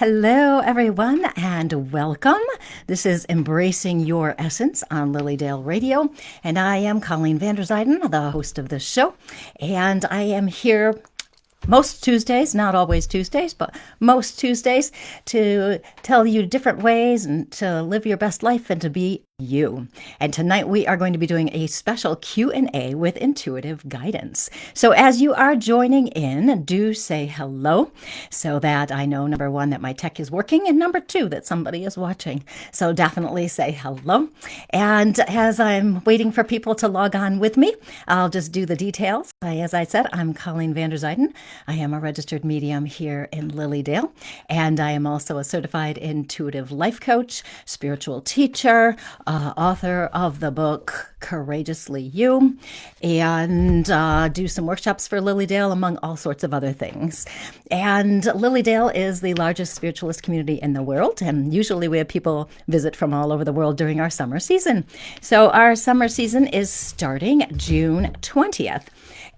Hello, everyone, and welcome. This is Embracing Your Essence on Lilydale Radio, and I am Colleen Vanderzyden, the host of this show, and I am here most Tuesdays, not always Tuesdays, but most Tuesdays, to tell you different ways and to live your best life and to be you. And tonight we are going to be doing a special Q&A with intuitive guidance. So as you are joining in, do say hello so that I know, number one, that my tech is working, and number two, that somebody is watching. So definitely say hello. And as I'm waiting for people to log on with me, I'll just do the details. As I said, I'm Colleen Vanderzyden. I am a registered medium here in Lilydale, and I am also a certified intuitive life coach, spiritual teacher, author of the book Courageously You, and do some workshops for Lilydale, among all sorts of other things. And Lilydale is the largest spiritualist community in the world, and usually we have people visit from all over the world during our summer season. So our summer season is starting June 20th,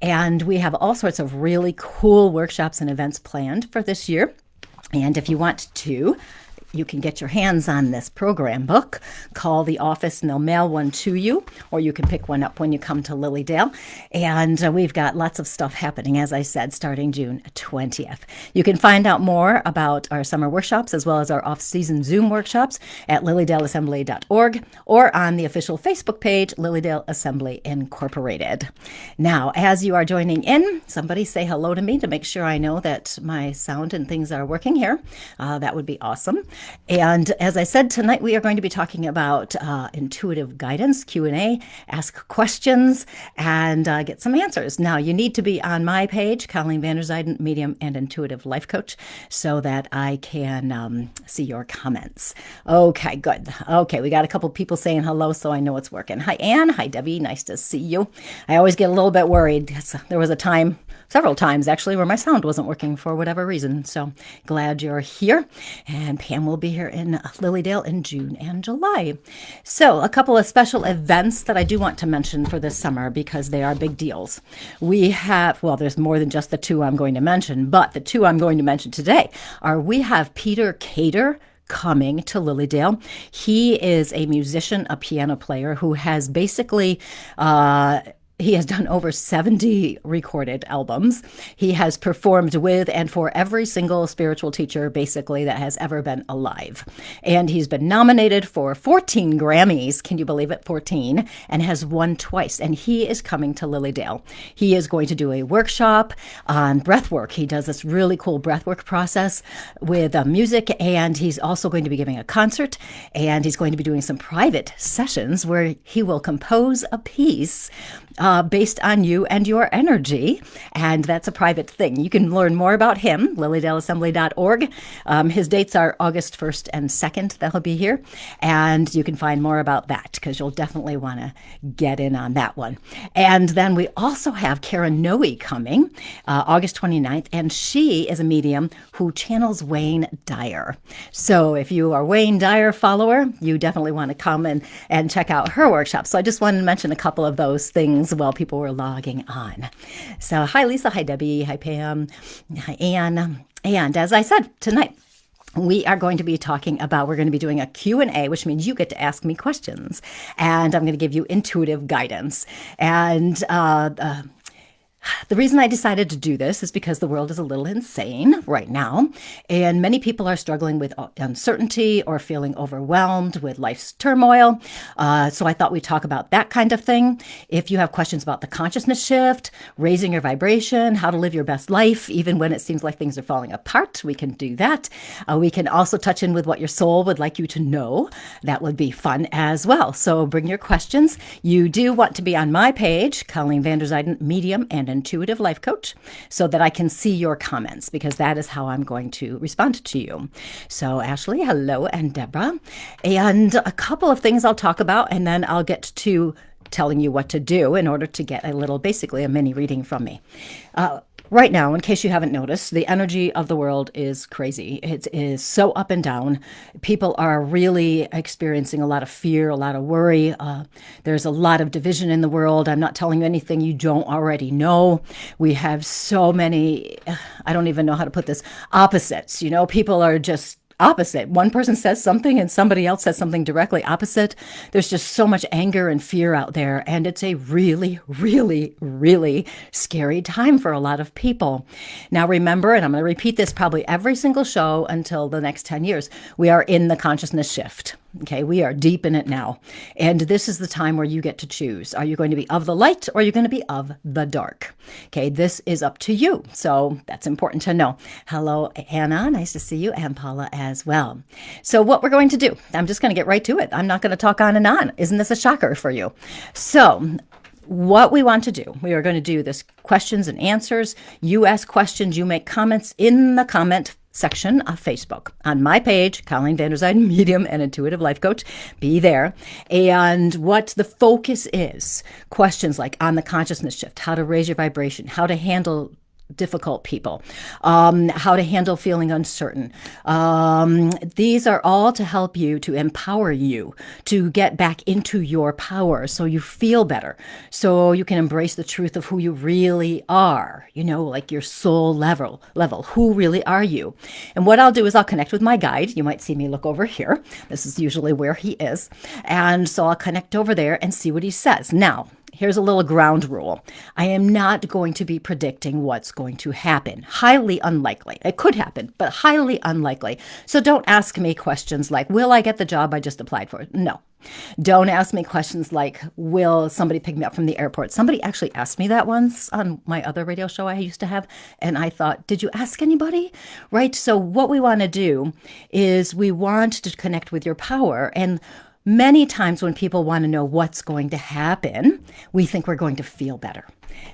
and we have all sorts of really cool workshops and events planned for this year. And if you want to, you can get your hands on this program book. Call the office and they'll mail one to you, or you can pick one up when you come to Lilydale. And we've got lots of stuff happening, as I said, starting June 20th. You can find out more about our summer workshops as well as our off-season Zoom workshops at lilydaleassembly.org or on the official Facebook page, Lilydale Assembly Incorporated. Now, as you are joining in, somebody say hello to me to make sure I know that my sound and things are working here. That would be awesome. And as I said, tonight we are going to be talking about intuitive guidance, Q&A, ask questions, and get some answers. Now, you need to be on my page, Colleen Vanderzyden, Medium and Intuitive Life Coach, so that I can see your comments. Okay, good. Okay, we got a couple people saying hello, so I know it's working. Hi, Anne. Hi, Debbie. Nice to see you. I always get a little bit worried. There was a time, several times actually, where my sound wasn't working for whatever reason. So glad you're here. And Pam will be here in Lilydale in June and July. So a couple of special events that I do want to mention for this summer because they are big deals. We have, well, there's more than just the two I'm going to mention, but the two I'm going to mention today are we have Peter Cater coming to Lilydale. He is a musician, a piano player who has basically he has done over 70 recorded albums. He has performed with and for every single spiritual teacher, basically, that has ever been alive. And he's been nominated for 14 Grammys, can you believe it, 14, and has won twice. And he is coming to Lilydale. He is going to do a workshop on breathwork. He does this really cool breathwork process with music, and he's also going to be giving a concert, and he's going to be doing some private sessions where he will compose a piece based on you and your energy, and that's a private thing. You can learn more about him, lilydaleassembly.org. His dates are August 1st and 2nd that he'll be here, and you can find more about that because you'll definitely want to get in on that one. And then we also have Karen Noe coming August 29th, and she is a medium who channels Wayne Dyer. So if you are Wayne Dyer follower, you definitely want to come and check out her workshop. So I just wanted to mention a couple of those things while people were logging on. So hi, Lisa. Hi, Debbie. Hi, Pam. Hi, Anne. And as I said, tonight, we are going to be talking about, we're going to be doing a Q&A, which means you get to ask me questions. And I'm going to give you intuitive guidance. And the reason I decided to do this is because the world is a little insane right now, and many people are struggling with uncertainty or feeling overwhelmed with life's turmoil. So I thought we'd talk about that kind of thing. If you have questions about the consciousness shift, raising your vibration, how to live your best life, even when it seems like things are falling apart, we can do that. We can also touch in with what your soul would like you to know. That would be fun as well. So bring your questions. You do want to be on my page, Colleen Vanderzyden, Medium and Intuitive Life Coach, so that I can see your comments, because that is how I'm going to respond to you. So Ashley, hello, and Deborah. And a couple of things I'll talk about, and then I'll get to telling you what to do in order to get a little, basically a mini reading from me. right now, in case you haven't noticed, the energy of the world is crazy. It is so up and down. People are really experiencing a lot of fear, a lot of worry. There's a lot of division in the world. I'm not telling you anything you don't already know. We have so many, I don't even know how to put this, opposites. People are just opposite. One person says something and somebody else says something directly opposite. There's just so much anger and fear out there. And it's a really, really, really scary time for a lot of people. Now, remember, and I'm going to repeat this probably every single show until the next 10 years, we are in the consciousness shift. Okay, we are deep in it now. And this is the time where you get to choose. Are you going to be of the light or are you going to be of the dark? Okay, this is up to you. So that's important to know. Hello, Anna. Nice to see you. And Paula as well. So what we're going to do, I'm just going to get right to it. I'm not going to talk on and on. Isn't this a shocker for you? So what we want to do, we are going to do this questions and answers. You ask questions, you make comments in the comment section of Facebook on my page, Colleen Vanderzyden, Medium and Intuitive Life Coach. Be there. And what the focus is, questions like on the consciousness shift, how to raise your vibration, how to handle difficult people, how to handle feeling uncertain. These are all to help you, to empower you, to get back into your power so you feel better, so you can embrace the truth of who you really are, like your soul level. Who really are you? And what I'll do is I'll connect with my guide. You might see me look over here. This is usually where he is. And so I'll connect over there and see what he says. Now, here's a little ground rule. I am not going to be predicting what's going to happen. Highly unlikely. It could happen, but highly unlikely. So don't ask me questions like, will I get the job I just applied for? No. Don't ask me questions like, will somebody pick me up from the airport? Somebody actually asked me that once on my other radio show I used to have. And I thought, did you ask anybody? Right? So what we want to do is we want to connect with your power. And many times when people want to know what's going to happen, we think we're going to feel better.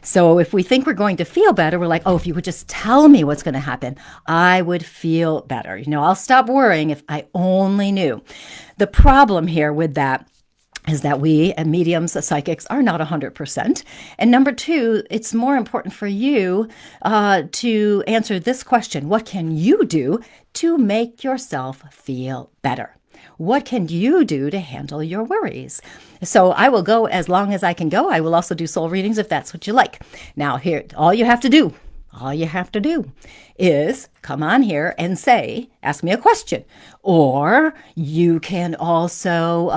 So if we think we're going to feel better, we're like, oh, if you would just tell me what's going to happen, I would feel better. I'll stop worrying if I only knew. The problem here with that is that we and mediums, psychics, are not 100%. And number two, it's more important for you to answer this question. What can you do to make yourself feel better? What can you do to handle your worries? So I will go as long as I can go. I will also do soul readings if that's what you like. Now here, all you have to do is come on here and ask me a question. Or you can also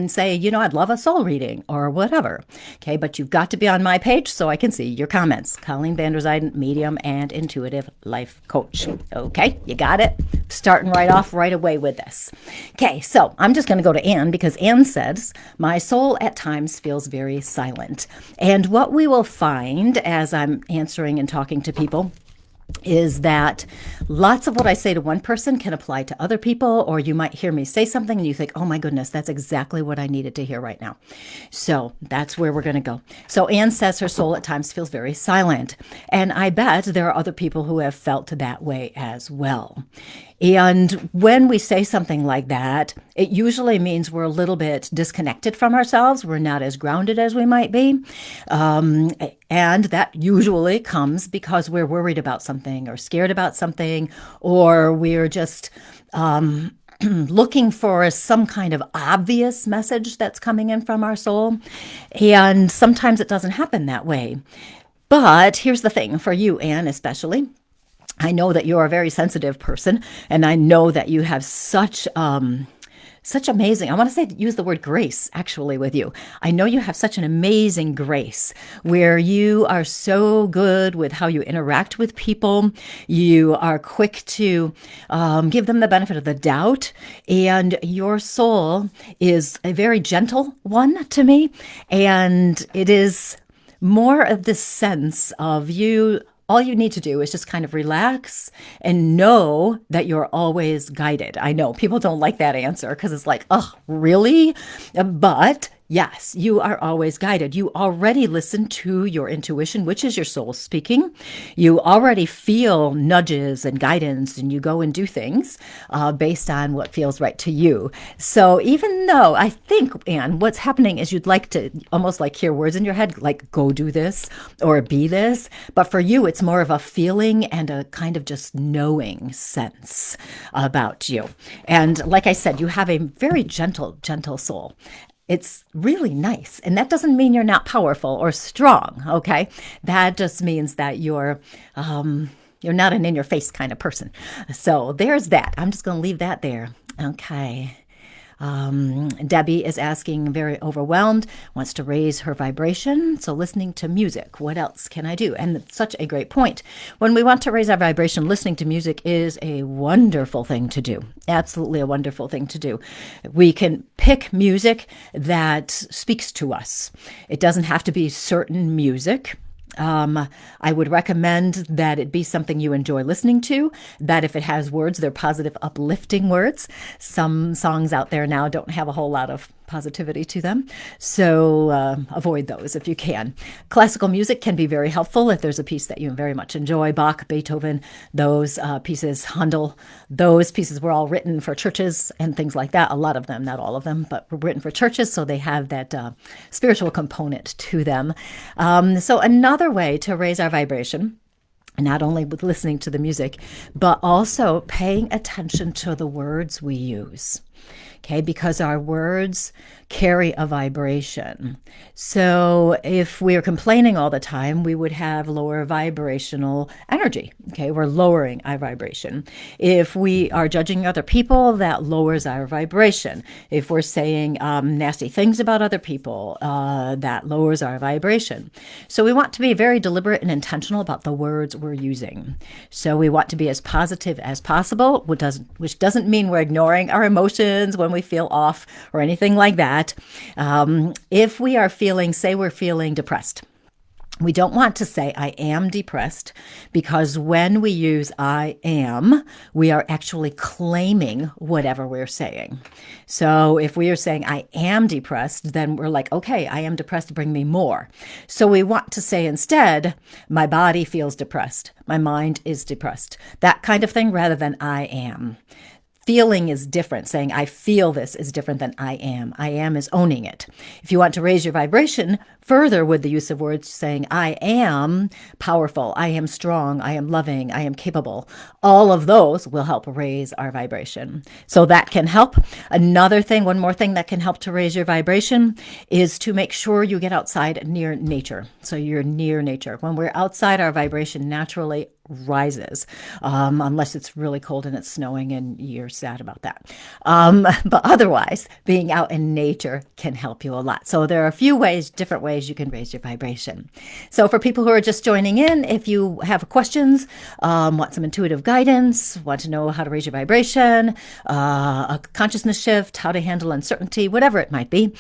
say, I'd love a soul reading or whatever. Okay, but you've got to be on my page so I can see your comments. Colleen Vanderzyden, Medium and Intuitive Life Coach. Okay, you got it? Starting right off right away with this. Okay, so I'm just going to go to Anne because Anne says, my soul at times feels very silent. And what we will find as I'm answering and talking to people is that lots of what I say to one person can apply to other people, or you might hear me say something and you think, oh my goodness, that's exactly what I needed to hear right now. So that's where we're going to go. So Anne says her soul at times feels very silent. And I bet there are other people who have felt that way as well. And when we say something like that, it usually means we're a little bit disconnected from ourselves. We're not as grounded as we might be. And that usually comes because we're worried about something or scared about something, or we're just looking for some kind of obvious message that's coming in from our soul. And sometimes it doesn't happen that way. But here's the thing for you, Anne, especially. I know that you're a very sensitive person, and I know that you have such amazing, I want to use the word grace actually with you. I know you have such an amazing grace where you are so good with how you interact with people. You are quick to give them the benefit of the doubt, and your soul is a very gentle one to me, and it is more of this sense of you. All you need to do is just kind of relax and know that you're always guided. I know people don't like that answer because it's like, oh, really? But Yes, you are always guided. You already listen to your intuition, which is your soul speaking. You already feel nudges and guidance, and you go and do things based on what feels right to you. So even though I think, Anne, what's happening is you'd like to almost like hear words in your head, like go do this or be this. But for you, it's more of a feeling and a kind of just knowing sense about you. And like I said, you have a very gentle soul. It's really nice. And that doesn't mean you're not powerful or strong, okay? That just means that you're not an in-your-face kind of person. So there's that. I'm just going to leave that there. Okay. Debbie is asking, very overwhelmed, wants to raise her vibration. So listening to music, what else can I do? And such a great point. When we want to raise our vibration, listening to music is a wonderful thing to do. Absolutely a wonderful thing to do. We can pick music that speaks to us. It doesn't have to be certain music. I would recommend that it be something you enjoy listening to, that if it has words, they're positive, uplifting words. Some songs out there now don't have a whole lot of positivity to them, so avoid those if you can. Classical music can be very helpful if there's a piece that you very much enjoy. Bach, Beethoven, those pieces, Handel, those pieces were all written for churches and things like that. A lot of them, not all of them, but were written for churches, so they have that spiritual component to them. So another way to raise our vibration, not only with listening to the music, but also paying attention to the words we use. Okay, because our words carry a vibration. So if we're complaining all the time, we would have lower vibrational energy. Okay, we're lowering our vibration. If we are judging other people, that lowers our vibration. If we're saying nasty things about other people, that lowers our vibration. So we want to be very deliberate and intentional about the words we're using. So we want to be as positive as possible, which doesn't mean we're ignoring our emotions when we feel off or anything like that. If we are feeling, say we're feeling depressed, we don't want to say, I am depressed, because when we use I am, we are actually claiming whatever we're saying. So if we are saying, I am depressed, then we're like, okay, I am depressed, bring me more. So we want to say instead, my body feels depressed, my mind is depressed, that kind of thing, rather than I am. Feeling is different. Saying I feel this is different than I am. I am is owning it. If you want to raise your vibration further with the use of words, saying I am powerful, I am strong, I am loving, I am capable, all of those will help raise our vibration. So that can help. Another thing, one more thing that can help to raise your vibration is to make sure you get outside near nature. So you're near nature. When we're outside, our vibration naturally rises, unless it's really cold and it's snowing and you're sad about that. But otherwise, being out in nature can help you a lot. So there are a few different ways you can raise your vibration. So for people who are just joining in, if you have questions, want some intuitive guidance, want to know how to raise your vibration, a consciousness shift, how to handle uncertainty, whatever it might be,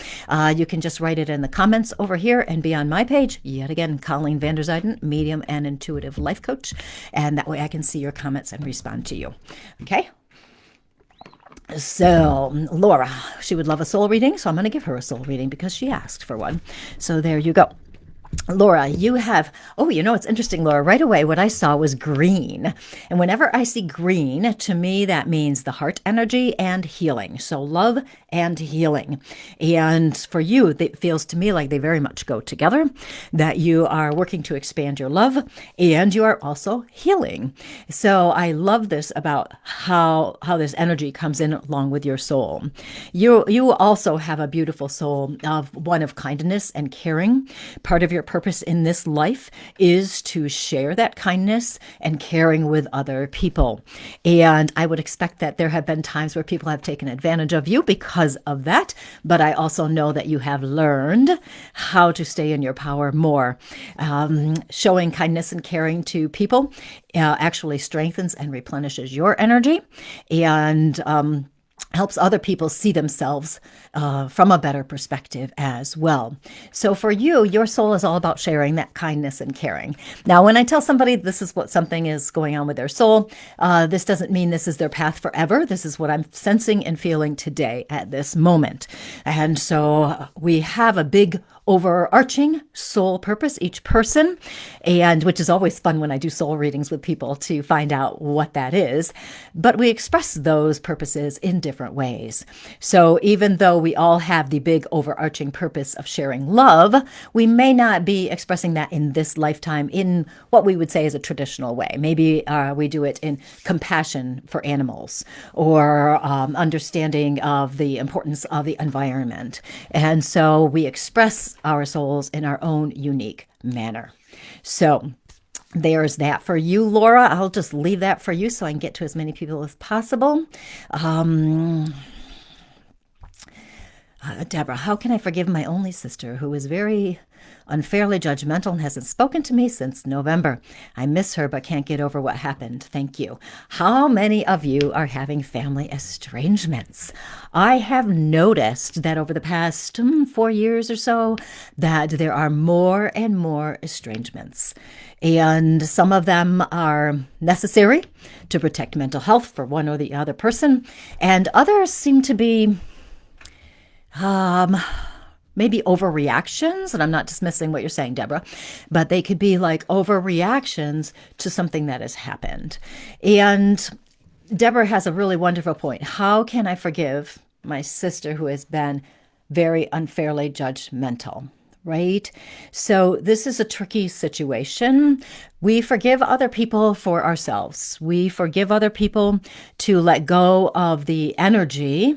you can just write it in the comments over here and be on my page. Yet again, Colleen Vanderzyden, medium and intuitive life coach. And that way I can see your comments and respond to you. Okay? So Laura, she would love a soul reading, so I'm going to give her a soul reading because she asked for one. So there you go. Laura, you have, it's interesting, Laura, right away what I saw was green. And whenever I see green, to me, that means the heart energy and healing. So love and healing. And for you, it feels to me like they very much go together, that you are working to expand your love and you are also healing. So I love this about how this energy comes in along with your soul. You also have a beautiful soul of one of kindness and caring. Part of your purpose in this life is to share that kindness and caring with other people. And I would expect that there have been times where people have taken advantage of you because of that. But I also know that you have learned how to stay in your power more. Showing kindness and caring to people actually strengthens and replenishes your energy. And helps other people see themselves from a better perspective as well. So for you, your soul is all about sharing that kindness and caring. Now, when I tell somebody this is what something is going on with their soul, this doesn't mean this is their path forever. This is what I'm sensing and feeling today at this moment. And so we have a big overarching soul purpose, each person, and which is always fun when I do soul readings with people to find out what that is. But we express those purposes in different ways. So even though we all have the big overarching purpose of sharing love, we may not be expressing that in this lifetime in what we would say is a traditional way. Maybe we do it in compassion for animals or understanding of the importance of the environment. And so we express our souls in our own unique manner. So there's that for you, Laura. I'll just leave that for you so I can get to as many people as possible. Deborah, how can I forgive my only sister who is very unfairly judgmental and hasn't spoken to me since November? I miss her but can't get over what happened. Thank you. How many of you are having family estrangements? I have noticed that over the past 4 years or so that there are more and more estrangements. And some of them are necessary to protect mental health for one or the other person. And others seem to be maybe overreactions, and I'm not dismissing what you're saying, Deborah, but they could be like overreactions to something that has happened. And Deborah has a really wonderful point. How can I forgive my sister who has been very unfairly judgmental? Right? So this is a tricky situation. We forgive other people for ourselves. We forgive other people to let go of the energy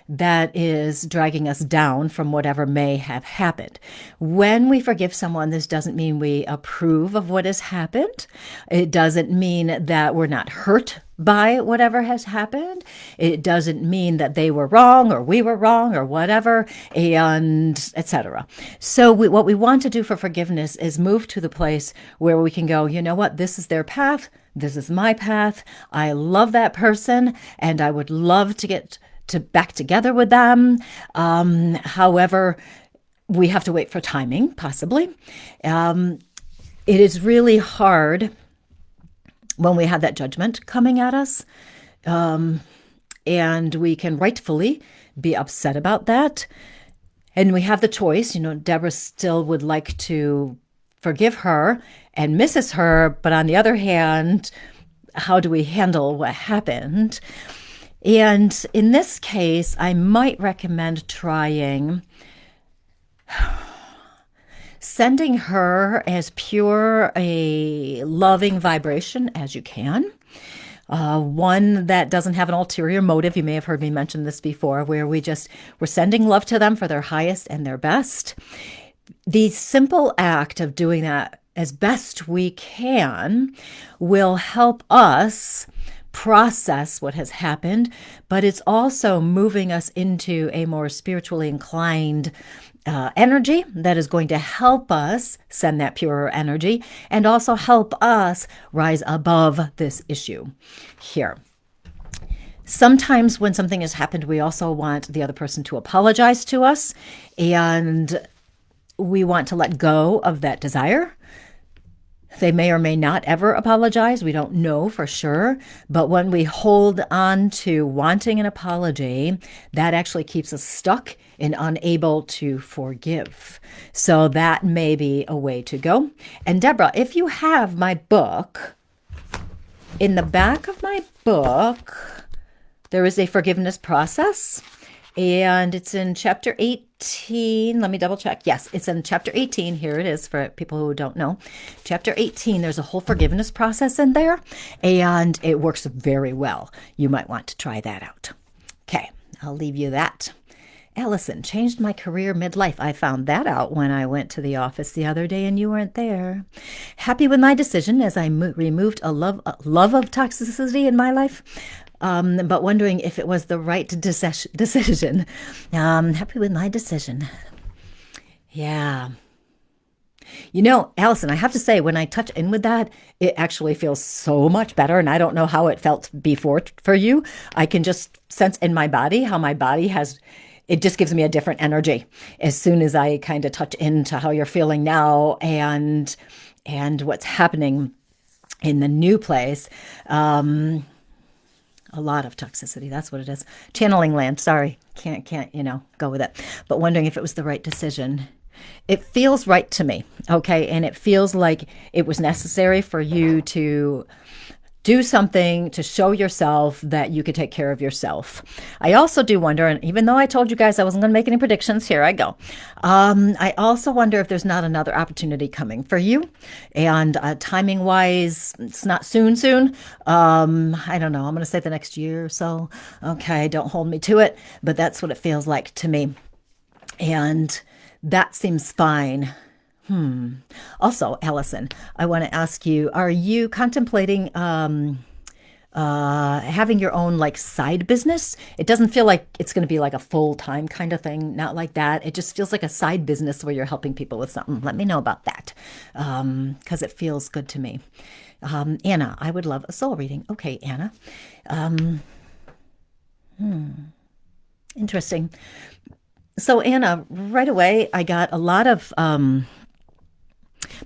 that is dragging us down from whatever may have happened. When we forgive someone, this doesn't mean we approve of what has happened. It doesn't mean that we're not hurt by whatever has happened. It doesn't mean that they were wrong or we were wrong or whatever, and etc. So what we want to do for forgiveness is move to the place where we can go, you know what, this is their path, this is my path. I love that person, and I would love to get back together with them. However, we have to wait for timing, possibly. It is really hard when we have that judgment coming at us. And we can rightfully be upset about that. And we have the choice. Deborah still would like to forgive her and misses her. But on the other hand, how do we handle what happened? And in this case, I might recommend trying sending her as pure a loving vibration as you can. One that doesn't have an ulterior motive. You may have heard me mention this before, where we're sending love to them for their highest and their best. The simple act of doing that as best we can will help us process what has happened, but it's also moving us into a more spiritually inclined energy that is going to help us send that purer energy and also help us rise above this issue here. Sometimes when something has happened, we also want the other person to apologize to us, and we want to let go of that desire. They may or may not ever apologize. We don't know for sure. But when we hold on to wanting an apology, that actually keeps us stuck and unable to forgive. So that may be a way to go. And Deborah, if you have my book, in the back of my book, there is a forgiveness process. And it's in chapter 18. Let me double check. Yes, it's in chapter 18. Here it is for people who don't know. Chapter 18, there's a whole forgiveness process in there, and it works very well. You might want to try that out. Okay, I'll leave you that. Allison, changed my career midlife. I found that out when I went to the office the other day and you weren't there. Happy with my decision as I removed a love of toxicity in my life. But wondering if it was the right decision. Happy with my decision. Yeah. Allison, I have to say, when I touch in with that, it actually feels so much better. And I don't know how it felt before for you. I can just sense in my body how my body has, it just gives me a different energy as soon as I kind of touch into how you're feeling now and what's happening in the new place. A lot of toxicity. That's what it is. Channeling land. Sorry. Can't, go with it. But wondering if it was the right decision. It feels right to me. Okay. And it feels like it was necessary for you to do something to show yourself that you could take care of yourself. I also do wonder, and even though I told you guys I wasn't going to make any predictions, here I go. I also wonder if there's not another opportunity coming for you. And timing wise, it's not soon. I don't know. I'm going to say the next year or so. Okay, don't hold me to it, but that's what it feels like to me. And that seems fine. Also, Allison, I want to ask you, are you contemplating having your own like side business? It doesn't feel like it's going to be like a full-time kind of thing, not like that. It just feels like a side business where you're helping people with something. Let me know about that because it feels good to me. Anna, I would love a soul reading. Okay, Anna. Interesting. So Anna, right away, I got a lot of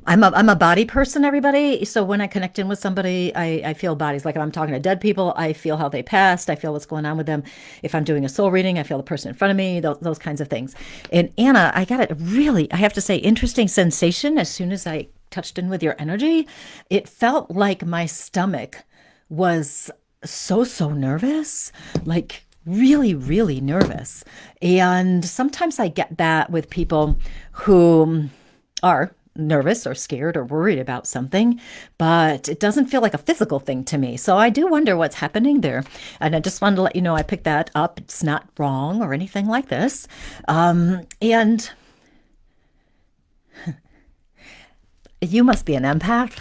I'm a body person, everybody. So when I connect in with somebody, I feel bodies. Like if I'm talking to dead people, I feel how they passed. I feel what's going on with them. If I'm doing a soul reading, I feel the person in front of me, those kinds of things. And Anna, I got a really, I have to say, interesting sensation as soon as I touched in with your energy. It felt like my stomach was so nervous, like really, really nervous. And sometimes I get that with people who are nervous or scared or worried about something, but it doesn't feel like a physical thing to me. So I do wonder what's happening there. And I just wanted to let you know I picked that up. It's not wrong or anything like this. And you must be an empath.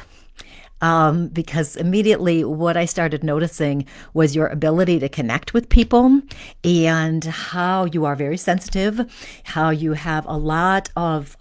Because immediately what I started noticing was your ability to connect with people and how you are very sensitive, how you have a lot of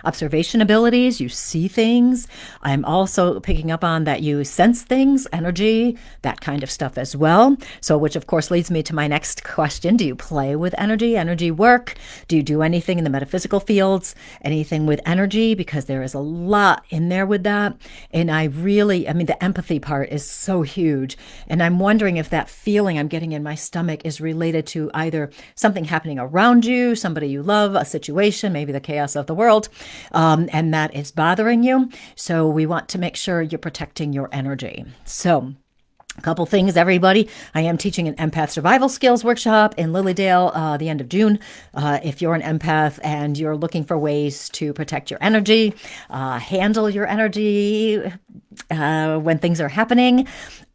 observation abilities. You see things. I'm also picking up on that you sense things, energy, that kind of stuff as well. So, which of course leads me to my next question. Do you play with energy work? Do you do anything in the metaphysical fields? Anything with energy? Because there is a lot in there with that. And the empathy part is so huge. And I'm wondering if that feeling I'm getting in my stomach is related to either something happening around you, somebody you love, a situation, maybe the chaos of the world, and that is bothering you. So we want to make sure you're protecting your energy. So a couple things, everybody. I am teaching an empath survival skills workshop in Lilydale the end of June. If you're an empath and you're looking for ways to protect your energy, handle your energy when things are happening.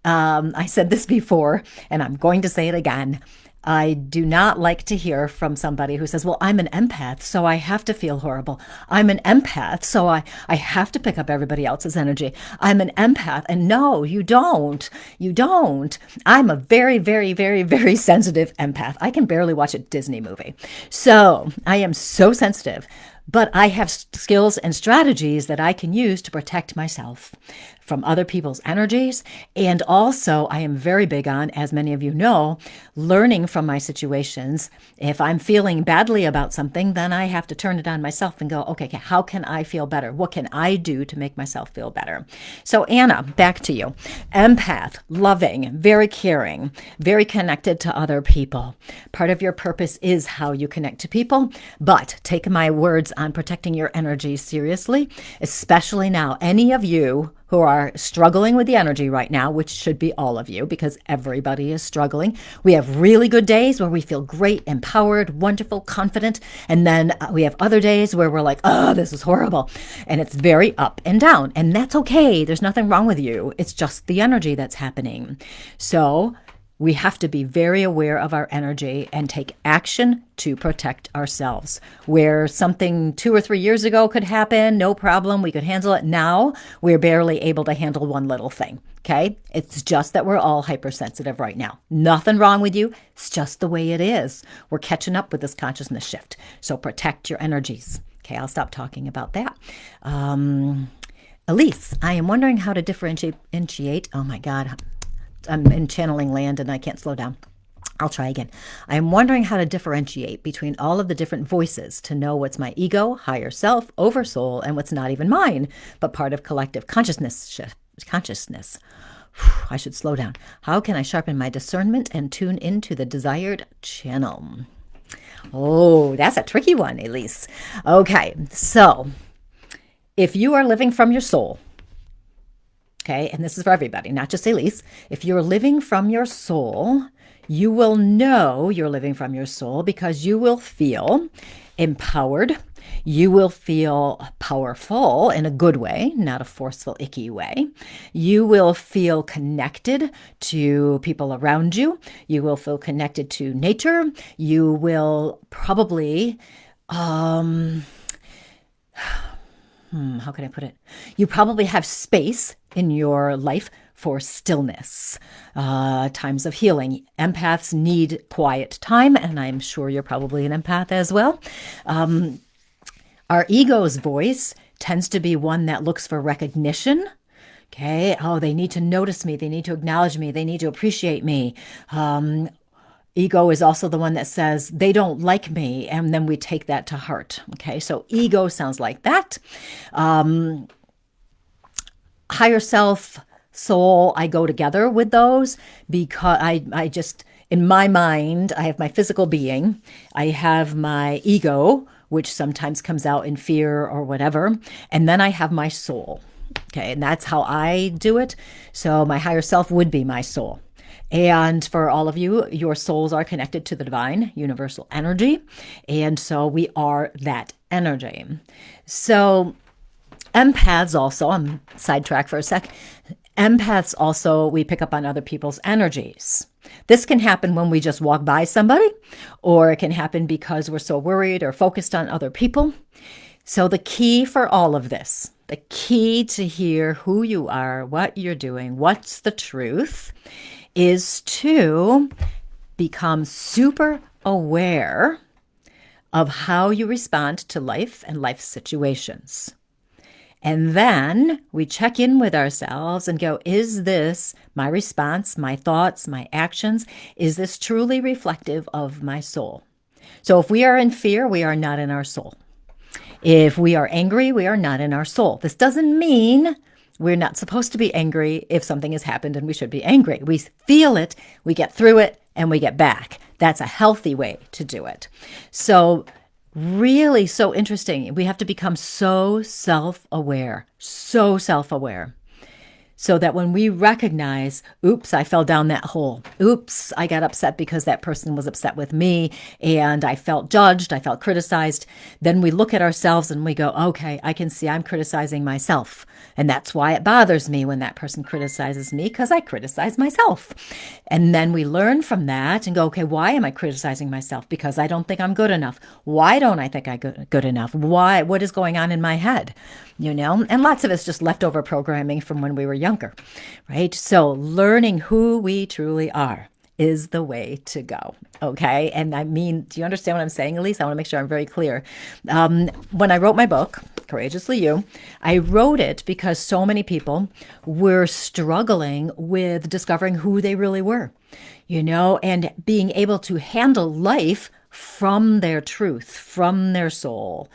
I said this before, and I'm going to say it again. I do not like to hear from somebody who says, well, I'm an empath, so I have to feel horrible. I'm an empath, so I have to pick up everybody else's energy. I'm an empath. And no, you don't. You don't. I'm a very, very, very, very sensitive empath. I can barely watch a Disney movie. So I am so sensitive. But I have skills and strategies that I can use to protect myself from other people's energies. And also, I am very big on, as many of you know, learning from my situations. If I'm feeling badly about something, then I have to turn it on myself and go, okay, how can I feel better? What can I do to make myself feel better? So Anna, back to you. Empath, loving, very caring, very connected to other people. Part of your purpose is how you connect to people, but take my words on protecting your energy seriously, especially now. Any of you who are struggling with the energy right now, which should be all of you because everybody is struggling. We have really good days where we feel great, empowered, wonderful, confident. And then we have other days where we're like, oh, this is horrible. And it's very up and down. And that's okay. There's nothing wrong with you. It's just the energy that's happening. So we have to be very aware of our energy and take action to protect ourselves. Where something 2 or 3 years ago could happen, no problem, we could handle it. Now we're barely able to handle one little thing. Okay? It's just that we're all hypersensitive right now. Nothing wrong with you. It's just the way it is. We're catching up with this consciousness shift. So protect your energies. Okay, I'll stop talking about that. Elise, I am wondering how to differentiate. Oh my God, I'm in channeling land and I can't slow down. I'll try again. I am wondering how to differentiate between all of the different voices to know what's my ego, higher self, oversoul, and what's not even mine, but part of collective consciousness. I should slow down. How can I sharpen my discernment and tune into the desired channel? Oh, that's a tricky one, Elise. Okay, so if you are living from your soul, okay, and this is for everybody, not just Elise. If you're living from your soul, you will know you're living from your soul because you will feel empowered. You will feel powerful in a good way, not a forceful, icky way. You will feel connected to people around you. You will feel connected to nature. You will probably, how can I put it? You probably have space in your life for stillness, times of healing. Empaths need quiet time, and I'm sure you're probably an empath as well. Our ego's voice tends to be one that looks for recognition. Okay, oh, they need to notice me. They need to acknowledge me. They need to appreciate me. Ego is also the one that says they don't like me, and then we take that to heart. Okay, so ego sounds like that. Higher self, soul, I go together with those because I just, in my mind, I have my physical being. I have my ego, which sometimes comes out in fear or whatever. And then I have my soul. Okay, and that's how I do it. So my higher self would be my soul. And for all of you, your souls are connected to the divine, universal energy. And so we are that energy. So empaths also, I'm sidetracked for a sec. Empaths also, we pick up on other people's energies. This can happen when we just walk by somebody, or it can happen because we're so worried or focused on other people. So the key for all of this, the key to hear who you are, what you're doing, what's the truth, is to become super aware of how you respond to life and life situations. And then we check in with ourselves and go, is this my response, my thoughts, my actions? Is this truly reflective of my soul? So if we are in fear, we are not in our soul. If we are angry, we are not in our soul. This doesn't mean we're not supposed to be angry if something has happened and we should be angry. We feel it, we get through it, and we get back. That's a healthy way to do it. So really so interesting. We have to become so self-aware, so that when we recognize, oops, I fell down that hole. Oops, I got upset because that person was upset with me and I felt judged, I felt criticized. Then we look at ourselves and we go, okay, I can see I'm criticizing myself. And that's why it bothers me when that person criticizes me, because I criticize myself. And then we learn from that and go, okay, why am I criticizing myself? Because I don't think I'm good enough. Why don't I think I'm good enough? Why? What is going on in my head? You know, and lots of it's just leftover programming from when we were younger, right? So learning who we truly are is the way to go. Okay. And I mean, do you understand what I'm saying, Elise? I want to make sure I'm very clear. When I wrote my book, Courageously You, I wrote it because so many people were struggling with discovering who they really were, you know, and being able to handle life from their truth, from their soul,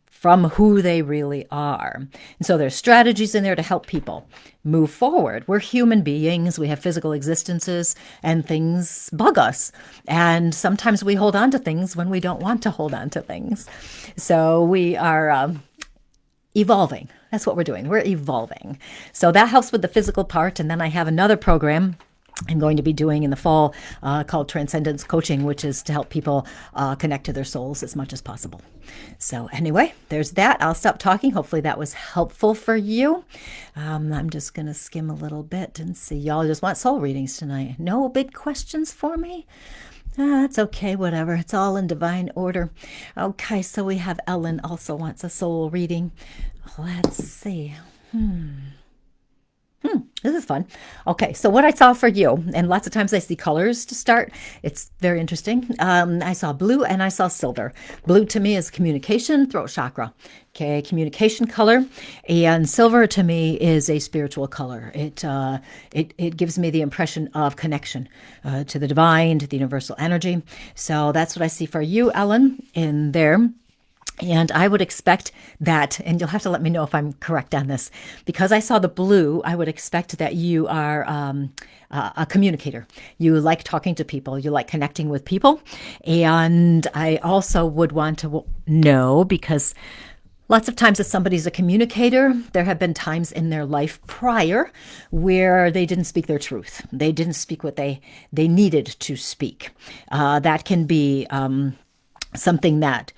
from who they really are. And so there's strategies in there to help people move forward. We're human beings. We have physical existences and things bug us. And sometimes we hold on to things when we don't want to hold on to things. So we are evolving. That's what we're doing. We're evolving. So that helps with the physical part. And then I have another program I'm going to be doing in the fall called Transcendence Coaching, which is to help people connect to their souls as much as possible. So anyway, there's that. I'll stop talking. Hopefully that was helpful for you. I'm just going to skim a little bit and see. Y'all just want soul readings tonight. No big questions for me? That's okay, whatever. It's all in divine order. Okay, so we have Ellen also wants a soul reading. Let's see. This is fun. Okay, so what I saw for you, and lots of times I see colors to start. It's very interesting. I saw blue and I saw silver. Blue to me is communication, throat chakra. Okay, communication color, and silver to me is a spiritual color. It gives me the impression of connection to the divine, to the universal energy. So that's what I see for you, Ellen, in there. And I would expect that, and you'll have to let me know if I'm correct on this, because I saw the blue, I would expect that you are a communicator. You like talking to people. You like connecting with people. And I also would want to know, because lots of times if somebody's a communicator, there have been times in their life prior where they didn't speak their truth. They didn't speak what they needed to speak. That can be something that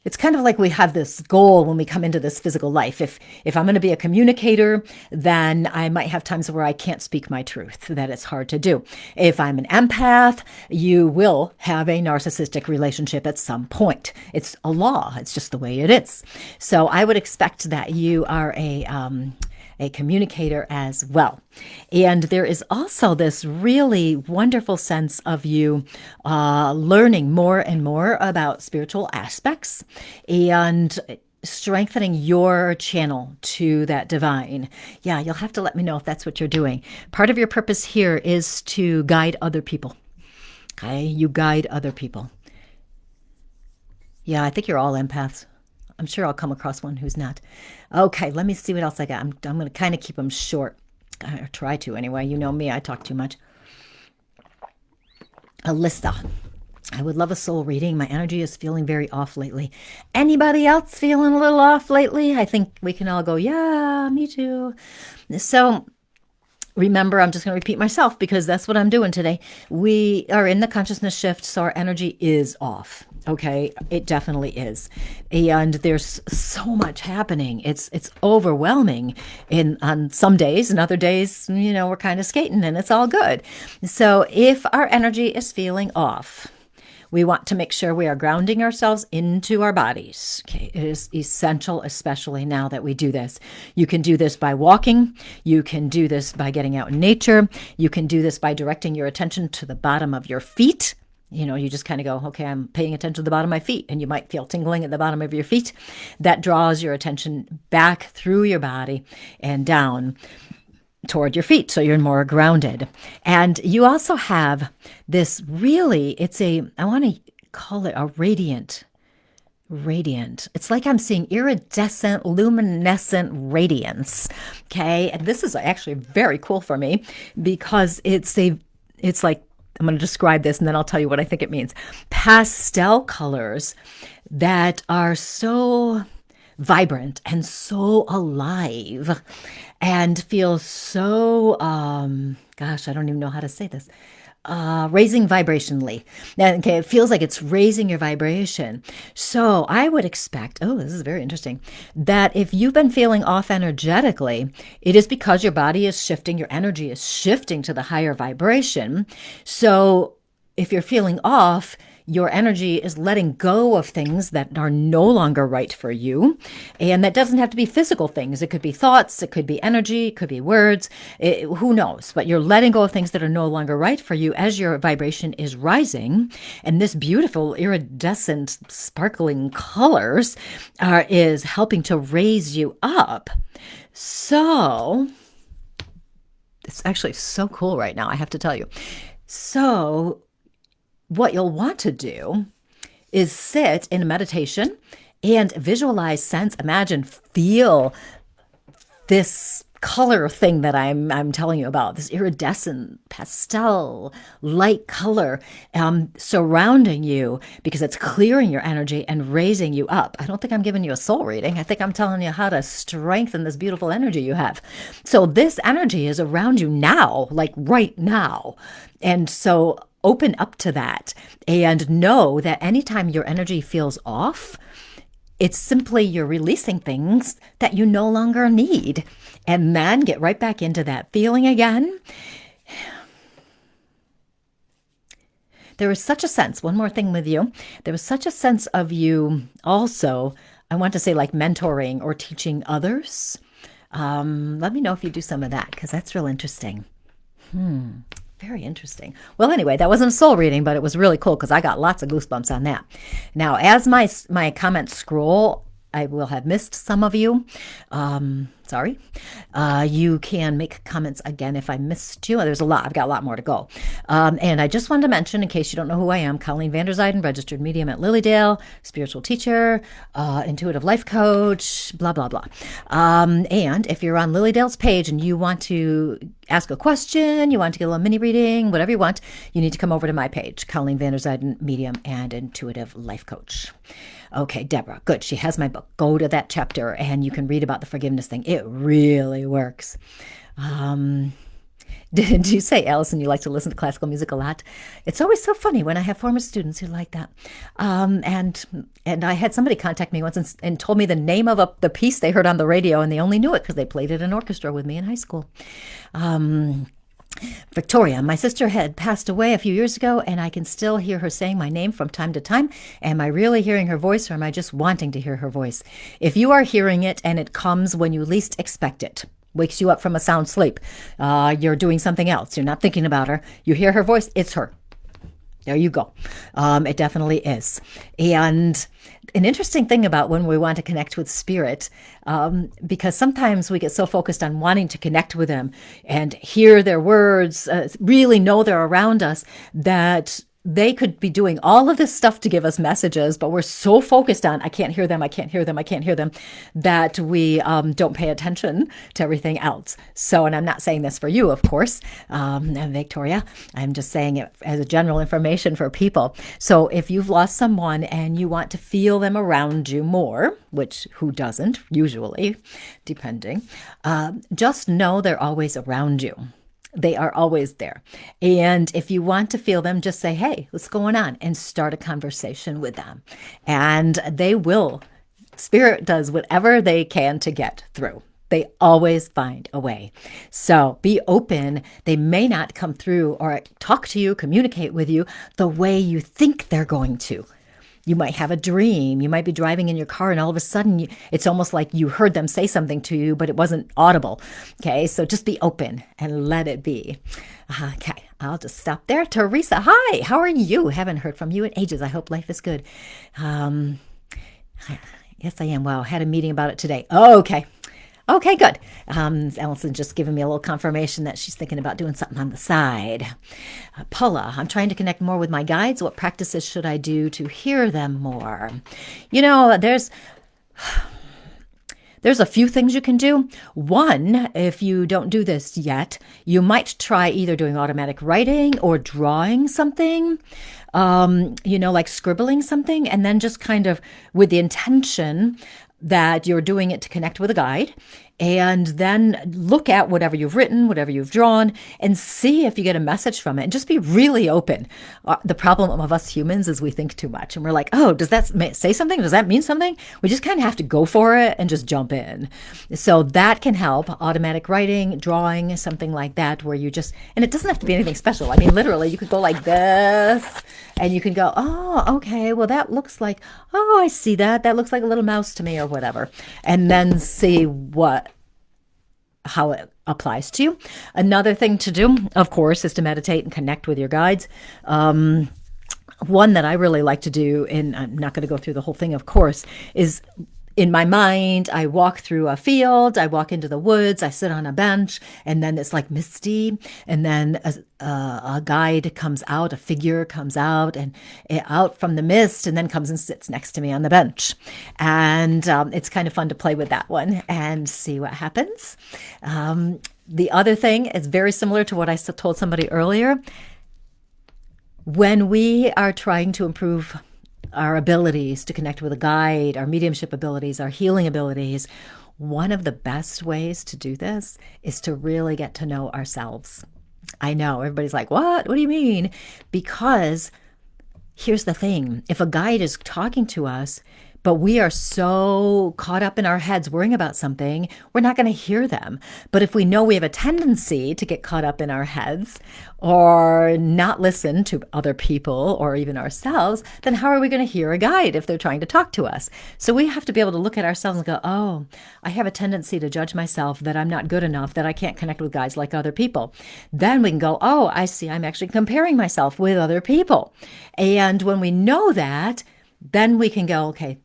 it's kind of like we have this goal when we come into this physical life. If I'm going to be a communicator, then I might have times where I can't speak my truth, that it's hard to do. If I'm an empath, you will have a narcissistic relationship at some point. It's a law. It's just the way it is. So I would expect that you are a communicator as well. And there is also this really wonderful sense of you learning more and more about spiritual aspects and strengthening your channel to that divine. Yeah, you'll have to let me know if that's what you're doing. Part of your purpose here is to guide other people. Okay, you guide other people. Yeah, I think you're all empaths. I'm sure I'll come across one who's not. Okay, let me see what else I got. I'm going to kind of keep them short. Or try to anyway. You know me, I talk too much. Alyssa, I would love a soul reading. My energy is feeling very off lately. Anybody else feeling a little off lately? I think we can all go, yeah, me too. So remember, I'm just going to repeat myself because that's what I'm doing today. We are in the consciousness shift, so our energy is off. Okay, it definitely is. And there's so much happening. It's overwhelming on some days, and other days, we're kind of skating and it's all good. So if our energy is feeling off, we want to make sure we are grounding ourselves into our bodies. Okay, it is essential, especially now that we do this. You can do this by walking. You can do this by getting out in nature. You can do this by directing your attention to the bottom of your feet. You just kind of go, okay, I'm paying attention to the bottom of my feet, and you might feel tingling at the bottom of your feet. That draws your attention back through your body and down toward your feet, so you're more grounded. And you also have this really, I want to call it a radiant. It's like I'm seeing iridescent, luminescent radiance. Okay, and this is actually very cool for me because it's like, I'm going to describe this and then I'll tell you what I think it means. Pastel colors that are so vibrant and so alive and feel so, gosh, I don't even know how to say this. Raising vibrationally. Okay, it feels like it's raising your vibration. So I would expect, this is very interesting, that if you've been feeling off energetically, it is because your body is shifting, your energy is shifting to the higher vibration. So if you're feeling off, your energy is letting go of things that are no longer right for you. And that doesn't have to be physical things. It could be thoughts, it could be energy, it could be words, who knows? But you're letting go of things that are no longer right for you as your vibration is rising. And this beautiful iridescent sparkling colors is helping to raise you up. So it's actually so cool right now, I have to tell you. So what you'll want to do is sit in a meditation and visualize, sense, imagine, feel this color thing that I'm telling you about, this iridescent pastel light color surrounding you, because it's clearing your energy and raising you up. I don't think I'm giving you a soul reading. I think I'm telling you how to strengthen this beautiful energy you have. So this energy is around you now, like right now. And so open up to that and know that anytime your energy feels off, it's simply you're releasing things that you no longer need. And then get right back into that feeling again. There was such a sense, one more thing with you, there was such a sense of you also, I want to say like mentoring or teaching others. Let me know if you do some of that, because that's real interesting. Very interesting. Well, anyway, that wasn't a soul reading, but it was really cool because I got lots of goosebumps on that. Now, as my comments scroll, I will have missed some of you. Sorry. You can make comments again if I missed you. There's a lot. I've got a lot more to go. And I just wanted to mention, in case you don't know who I am, Colleen Vanderzyden, registered medium at Lilydale, spiritual teacher, intuitive life coach, blah, blah, blah. And if you're on Lilydale's page and you want to ask a question, you want to get a little mini reading, whatever you want, you need to come over to my page, Colleen Vanderzyden, medium and intuitive life coach. Okay, Deborah, good. She has my book. Go to that chapter and you can read about the forgiveness thing. It really works. Did you say, Allison, you like to listen to classical music a lot? It's always so funny when I have former students who like that. And I had somebody contact me once and told me the name of the piece they heard on the radio, and they only knew it because they played it in orchestra with me in high school. Victoria, my sister had passed away a few years ago, and I can still hear her saying my name from time to time. Am I really hearing her voice, or am I just wanting to hear her voice? If you are hearing it and it comes when you least expect it, wakes you up from a sound sleep, you're doing something else, you're not thinking about her, you hear her voice, it's her. There you go. It definitely is. And an interesting thing about when we want to connect with spirit, because sometimes we get so focused on wanting to connect with them and hear their words, really know they're around us, that they could be doing all of this stuff to give us messages, but we're so focused on, I can't hear them, I can't hear them, I can't hear them, that we don't pay attention to everything else. So, and I'm not saying this for you, of course, Victoria, I'm just saying it as a general information for people. So if you've lost someone and you want to feel them around you more, which who doesn't, usually, depending, just know they're always around you. They are always there. And if you want to feel them, just say, hey, what's going on? And start a conversation with them. And they will. Spirit does whatever they can to get through. They always find a way. So be open. They may not come through or talk to you, communicate with you the way you think they're going to. You might have a dream. You might be driving in your car and all of a sudden it's almost like you heard them say something to you, but it wasn't audible. Okay, so just be open and let it be. Okay, I'll just stop there. Teresa, hi, how are you? Haven't heard from you in ages. I hope life is good. Yes, I am. Wow, had a meeting about it today. Oh, okay. Okay, good. Allison just giving me a little confirmation that she's thinking about doing something on the side. Paula, I'm trying to connect more with my guides. What practices should I do to hear them more? You know, there's a few things you can do. One, if you don't do this yet, you might try either doing automatic writing or drawing something, like scribbling something, and then just kind of with the intention that you're doing it to connect with a guide, and then look at whatever you've written, whatever you've drawn, and see if you get a message from it, and just be really open. The problem of us humans is we think too much, and we're like, oh, does that say something? Does that mean something? We just kind of have to go for it and just jump in. So that can help. Automatic writing, drawing, something like that, where you just, and it doesn't have to be anything special. I mean, literally, you could go like this, and you can go, oh, okay, well, that looks like, oh, I see that. That looks like a little mouse to me or whatever. And then see how it applies to you. Another thing to do, of course, is to meditate and connect with your guides. One that I really like to do, and I'm not going to go through the whole thing, of course, is in my mind, I walk through a field, I walk into the woods, I sit on a bench, and then it's like misty. And then a guide comes out, a figure comes out and out from the mist, and then comes and sits next to me on the bench. And it's kind of fun to play with that one and see what happens. The other thing is very similar to what I told somebody earlier. When we are trying to improve our abilities to connect with a guide, our mediumship abilities, our healing abilities, one of the best ways to do this is to really get to know ourselves. I know everybody's like, what? What do you mean? Because here's the thing. If a guide is talking to us, but we are so caught up in our heads worrying about something, we're not going to hear them. But if we know we have a tendency to get caught up in our heads or not listen to other people or even ourselves, then how are we going to hear a guide if they're trying to talk to us? So we have to be able to look at ourselves and go, oh, I have a tendency to judge myself that I'm not good enough, that I can't connect with guides like other people. Then we can go, oh, I see, I'm actually comparing myself with other people. And when we know that, then we can go, okay,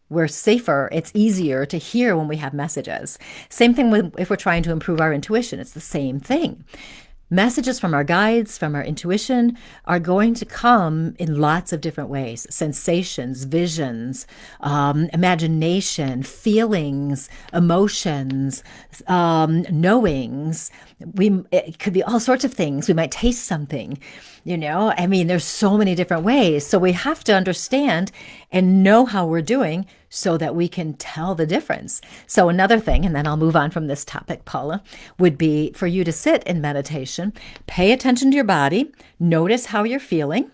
we're safer. It's easier to hear when we have messages. Same thing if we're trying to improve our intuition. It's the same thing. Messages from our guides, from our intuition, are going to come in lots of different ways. Sensations, visions, imagination, feelings, emotions, knowings. It could be all sorts of things. We might taste something, there's so many different ways. So we have to understand and know how we're doing so that we can tell the difference. So another thing, and then I'll move on from this topic, Paula, would be for you to sit in meditation, pay attention to your body, notice how you're feeling,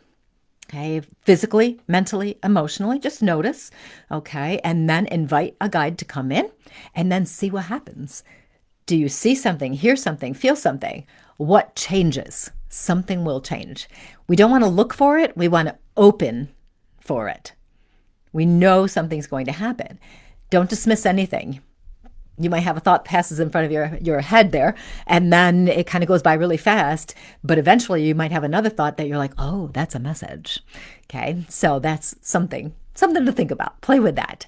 okay, physically, mentally, emotionally, just notice, okay, and then invite a guide to come in and then see what happens. Do you see something, hear something, feel something? What changes? Something will change. We don't want to look for it. We want to open for it. We know something's going to happen. Don't dismiss anything. You might have a thought passes in front of your head there, and then it kind of goes by really fast, but eventually you might have another thought that you're like, oh, that's a message. Okay, so that's something to think about. Play with that.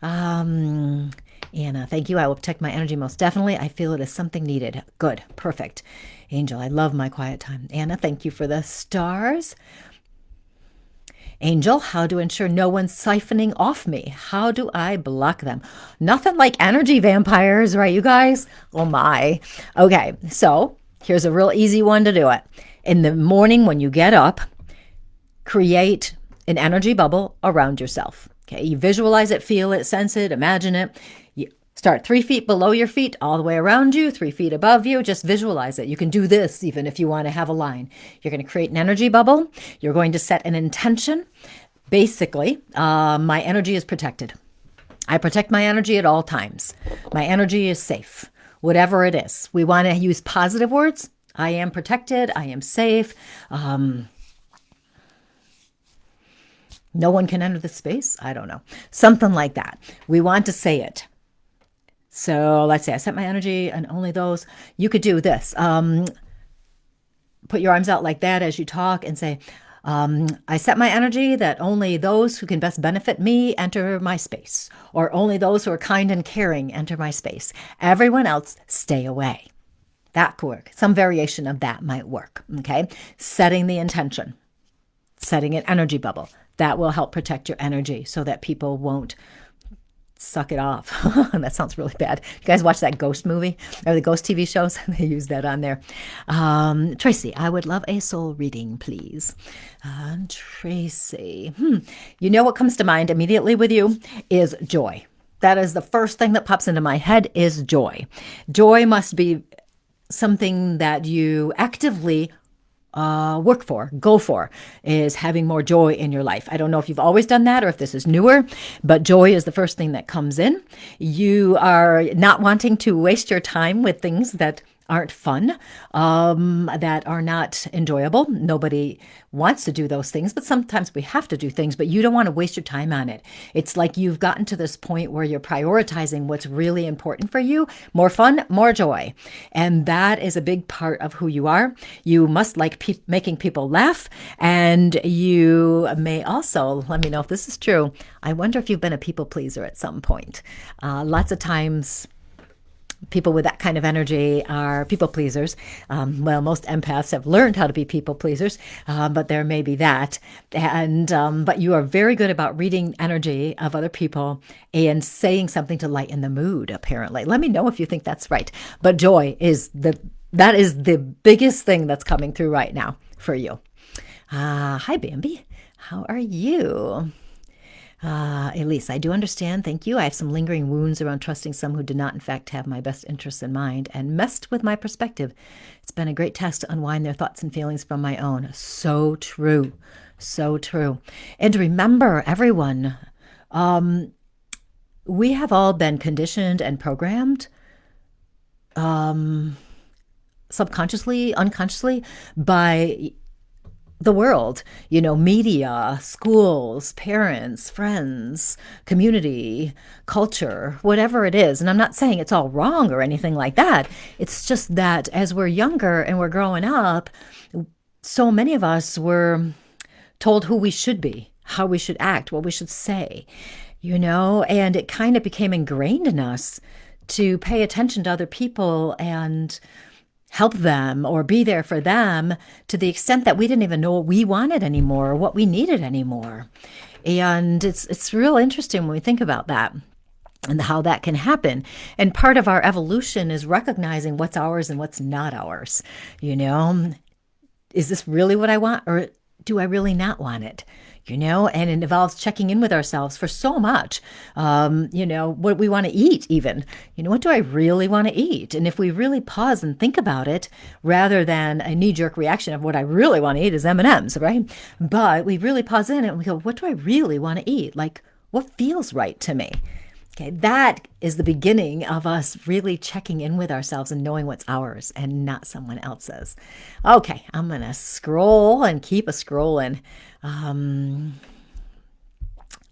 Anna, thank you. I will protect my energy most definitely. I feel it is something needed. Good, perfect. Angel, I love my quiet time. Anna, thank you for the stars. Angel, how to ensure no one's siphoning off me? How do I block them? Nothing like energy vampires, right, you guys? Oh my. Okay, so here's a real easy one to do it. In the morning when you get up, create an energy bubble around yourself. Okay, you visualize it, feel it, sense it, imagine it. You start 3 feet below your feet, all the way around you, 3 feet above you. Just visualize it. You can do this even if you want to have a line. You're going to create an energy bubble. You're going to set an intention. Basically, my energy is protected. I protect my energy at all times. My energy is safe, whatever it is. We want to use positive words. I am protected. I am safe. No one can enter the space. I don't know. Something like that. We want to say it. So let's say I set my energy and only those. You could do this. Put your arms out like that as you talk and say, I set my energy that only those who can best benefit me enter my space, or only those who are kind and caring enter my space. Everyone else, stay away. That could work. Some variation of that might work. Okay. Setting the intention, setting an energy bubble. That will help protect your energy so that people won't suck it off. That sounds really bad. You guys watch that ghost movie or the ghost TV shows? They use that on there. Tracy, I would love a soul reading, please. Tracy, you know what comes to mind immediately with you is joy. That is the first thing that pops into my head is joy. Joy must be something that you actively work for, go for, is having more joy in your life. I don't know if you've always done that or if this is newer, but joy is the first thing that comes in. You are not wanting to waste your time with things that aren't fun, that are not enjoyable. Nobody wants to do those things, but sometimes we have to do things, but you don't want to waste your time on it. It's like you've gotten to this point where you're prioritizing what's really important for you. More fun, more joy. And that is a big part of who you are. You must like making people laugh. And you may also, let me know if this is true, I wonder if you've been a people pleaser at some point. Lots of times, people with that kind of energy are people pleasers. Most empaths have learned how to be people pleasers, but there may be that. And but you are very good about reading energy of other people and saying something to lighten the mood, apparently. Let me know if you think that's right. But joy is that is the biggest thing that's coming through right now for you. Hi, Bambi. How are you? Elise, I do understand. Thank you. I have some lingering wounds around trusting some who did not, in fact, have my best interests in mind and messed with my perspective. It's been a great task to unwind their thoughts and feelings from my own. So true. So true. And remember, everyone, we have all been conditioned and programmed subconsciously, unconsciously by the world, media, schools, parents, friends, community, culture, whatever it is. And I'm not saying it's all wrong or anything like that. It's just that as we're younger and we're growing up, so many of us were told who we should be, how we should act, what we should say, and it kind of became ingrained in us to pay attention to other people and help them or be there for them to the extent that we didn't even know what we wanted anymore or what we needed anymore. And it's real interesting when we think about that and how that can happen. And part of our evolution is recognizing what's ours and what's not ours. Is this really what I want, or do I really not want it? And it involves checking in with ourselves for so much, what we want to eat even, what do I really want to eat? And if we really pause and think about it, rather than a knee-jerk reaction of what I really want to eat is M&Ms, right? But we really pause in and we go, what do I really want to eat? Like, what feels right to me? Okay, that is the beginning of us really checking in with ourselves and knowing what's ours and not someone else's. Okay, I'm going to scroll and keep a scrolling.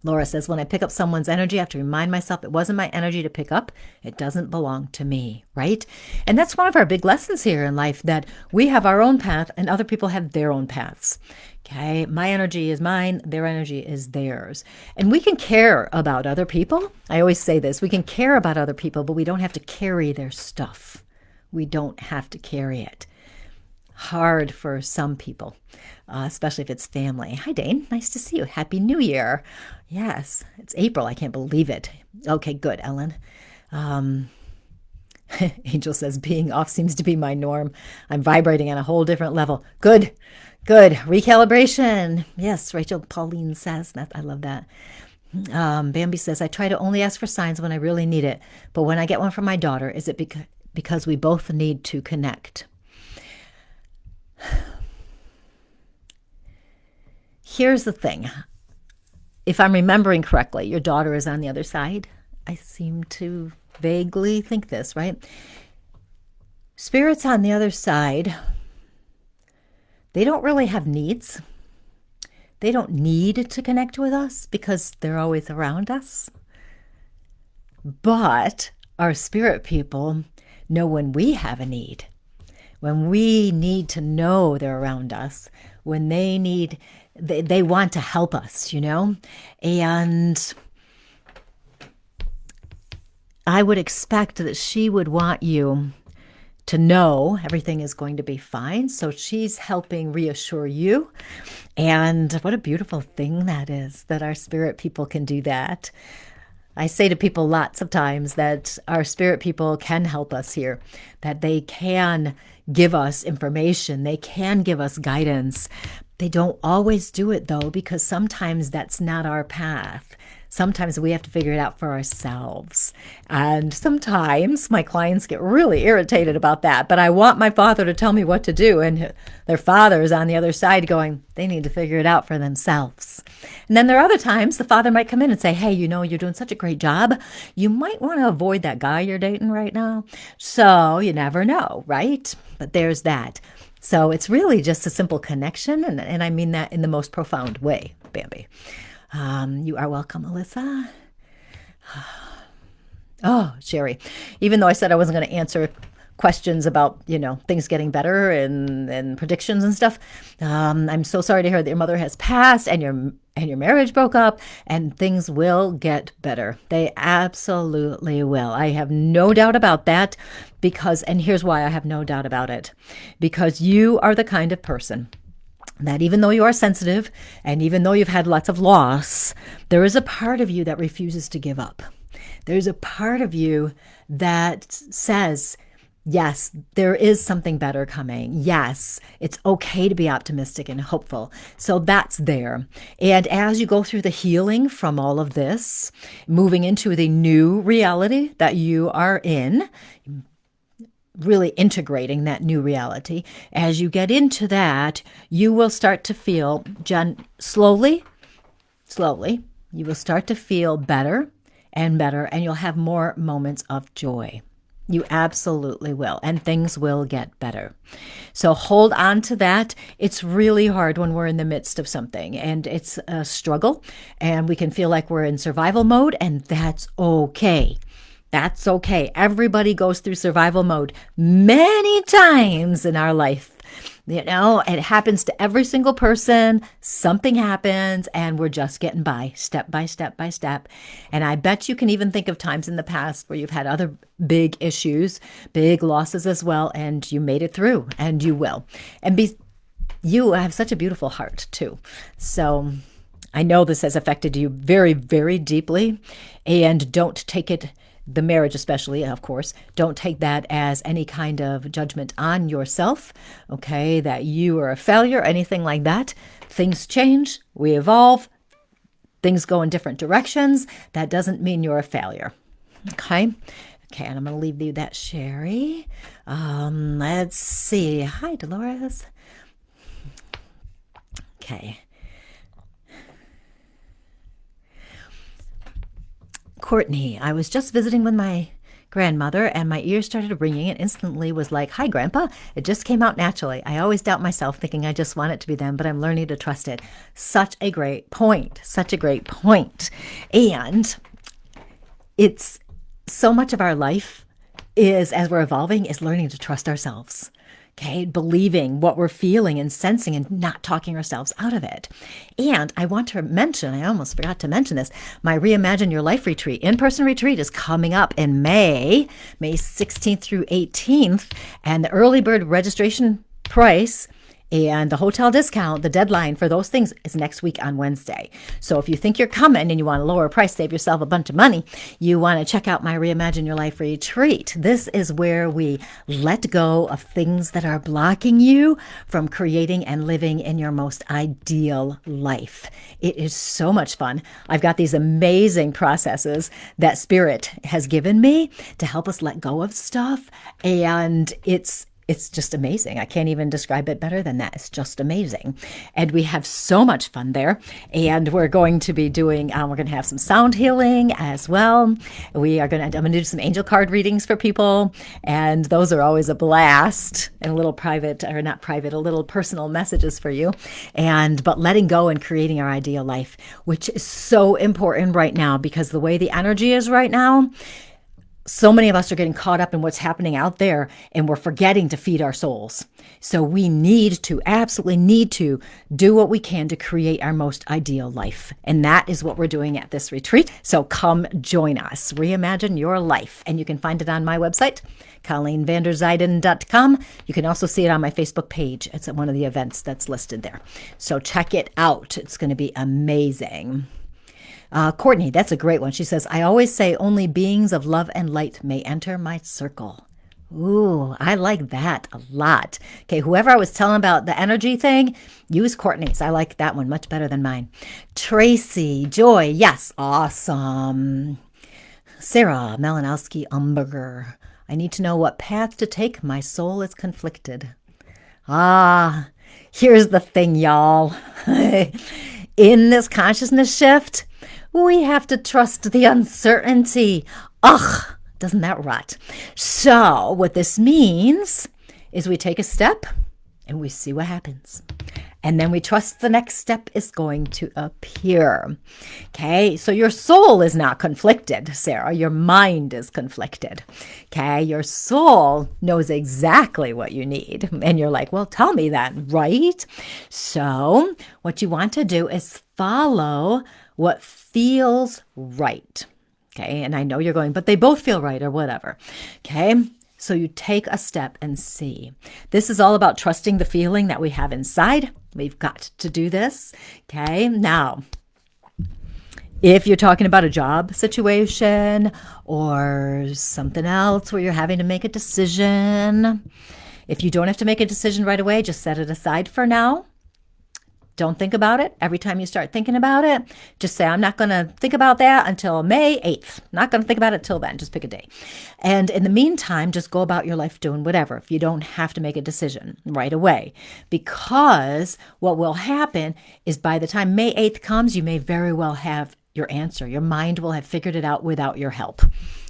Laura says, when I pick up someone's energy, I have to remind myself it wasn't my energy to pick up. It doesn't belong to me, right? And that's one of our big lessons here in life, that we have our own path and other people have their own paths. Okay, my energy is mine, their energy is theirs. And we can care about other people. I always say this, we can care about other people, but we don't have to carry their stuff. We don't have to carry it. Hard for some people, especially if it's family. Hi, Dane. Nice to see you. Happy New Year. Yes, it's April. I can't believe it. Okay, good, Ellen. Angel says, being off seems to be my norm. I'm vibrating on a whole different level. Good. Recalibration. Yes, Rachel Pauline says that. I love that. Bambi says, I try to only ask for signs when I really need it. But when I get one from my daughter, is it because we both need to connect? Here's the thing. If I'm remembering correctly, your daughter is on the other side. I seem to vaguely think this, right? Spirits on the other side, they don't really have needs. They don't need to connect with us because they're always around us. But our spirit people know when we have a need. When we need to know they're around us, when they want to help us, And I would expect that she would want you to know everything is going to be fine. So she's helping reassure you. And what a beautiful thing that is, that our spirit people can do that. I say to people lots of times that our spirit people can help us here, that they can give us information, they can give us guidance. They don't always do it, though, because sometimes that's not our path. Sometimes we have to figure it out for ourselves. And sometimes my clients get really irritated about that, but I want my father to tell me what to do. And their father is on the other side going, they need to figure it out for themselves. And then there are other times the father might come in and say, hey, you're doing such a great job. You might want to avoid that guy you're dating right now. So you never know, right? But there's that. So it's really just a simple connection. And I mean that in the most profound way, Bambi. You are welcome, Alyssa. Oh, Sherry, even though I said I wasn't going to answer questions about, things getting better and predictions and stuff, I'm so sorry to hear that your mother has passed and your marriage broke up, and things will get better. They absolutely will. I have no doubt about that and here's why I have no doubt about it. Because you are the kind of person that even though you are sensitive and even though you've had lots of loss, there is a part of you that refuses to give up. There's a part of you that says, yes, there is something better coming. Yes, it's okay to be optimistic and hopeful. So that's there. And as you go through the healing from all of this, moving into the new reality that you are in, really integrating that new reality. As you get into that, you will start to feel, slowly, you will start to feel better, and you'll have more moments of joy. You absolutely will, and things will get better. So hold on to that. It's really hard when we're in the midst of something, and it's a struggle, and we can feel like we're in survival mode, and that's okay. That's okay. Everybody goes through survival mode many times in our life. It happens to every single person. Something happens and we're just getting by step by step by step. And I bet you can even think of times in the past where you've had other big issues, big losses as well, and you made it through, and you will. And you have such a beautiful heart too. So I know this has affected you very, very deeply, and don't take it, the marriage especially, of course, don't take that as any kind of judgment on yourself, okay, that you are a failure, anything like that. Things change, we evolve, things go in different directions. That doesn't mean you're a failure, okay? Okay, and I'm going to leave you that, Sherry. Let's see. Hi, Dolores. Okay. Courtney, I was just visiting with my grandmother and my ears started ringing and instantly was like, hi, Grandpa. It just came out naturally. I always doubt myself thinking I just want it to be them, but I'm learning to trust it. Such a great point. Such a great point. And it's so much of our life is, as we're evolving, is learning to trust ourselves. Okay, believing what we're feeling and sensing and not talking ourselves out of it. And I want to mention, I almost forgot to mention this, my Reimagine Your Life retreat, in-person retreat is coming up in May 16th through 18th. And the early bird registration price and the hotel discount, the deadline for those things is next week on Wednesday. So if you think you're coming and you want a lower price, save yourself a bunch of money, you want to check out my Reimagine Your Life retreat. This is where we let go of things that are blocking you from creating and living in your most ideal life. It is so much fun. I've got these amazing processes that Spirit has given me to help us let go of stuff. And it's just amazing. I can't even describe it better than that. It's just amazing. And we have so much fun there. And we're going to be doing, we're going to have some sound healing as well. I'm going to do some angel card readings for people. And those are always a blast, and a little a little personal messages for you. But letting go and creating our ideal life, which is so important right now, because the way the energy is right now, so many of us are getting caught up in what's happening out there, and we're forgetting to feed our souls. So we absolutely need to do what we can to create our most ideal life. And that is what we're doing at this retreat. So come join us. Reimagine your life. And you can find it on my website, ColleenVanderzyden.com. You can also see it on my Facebook page. It's at one of the events that's listed there. So check it out. It's going to be amazing. Courtney, that's a great one. She says, I always say only beings of love and light may enter my circle. Ooh, I like that a lot. Okay, whoever I was telling about the energy thing, use Courtney's. I like that one much better than mine. Tracy, Joy, yes, awesome. Sarah, Malinowski, Umberger. I need to know what path to take. My soul is conflicted. Ah, here's the thing, y'all. In this consciousness shift, we have to trust the uncertainty. Ugh, doesn't that rot? So, what this means is we take a step and we see what happens. And then we trust the next step is going to appear. Okay, so your soul is not conflicted, Sarah. Your mind is conflicted. Okay, your soul knows exactly what you need. And you're like, well, tell me that, right? So what you want to do is follow what feels right. Okay, and I know you're going, but they both feel right or whatever. Okay. So you take a step and see. This is all about trusting the feeling that we have inside. We've got to do this. Okay. Now, if you're talking about a job situation or something else where you're having to make a decision, if you don't have to make a decision right away, just set it aside for now. Don't think about it. Every time you start thinking about it, just say, I'm not going to think about that until May 8th. Not going to think about it till then. Just pick a day. And in the meantime, just go about your life doing whatever if you don't have to make a decision right away. Because what will happen is by the time May 8th comes, you may very well have your answer. Your mind will have figured it out without your help.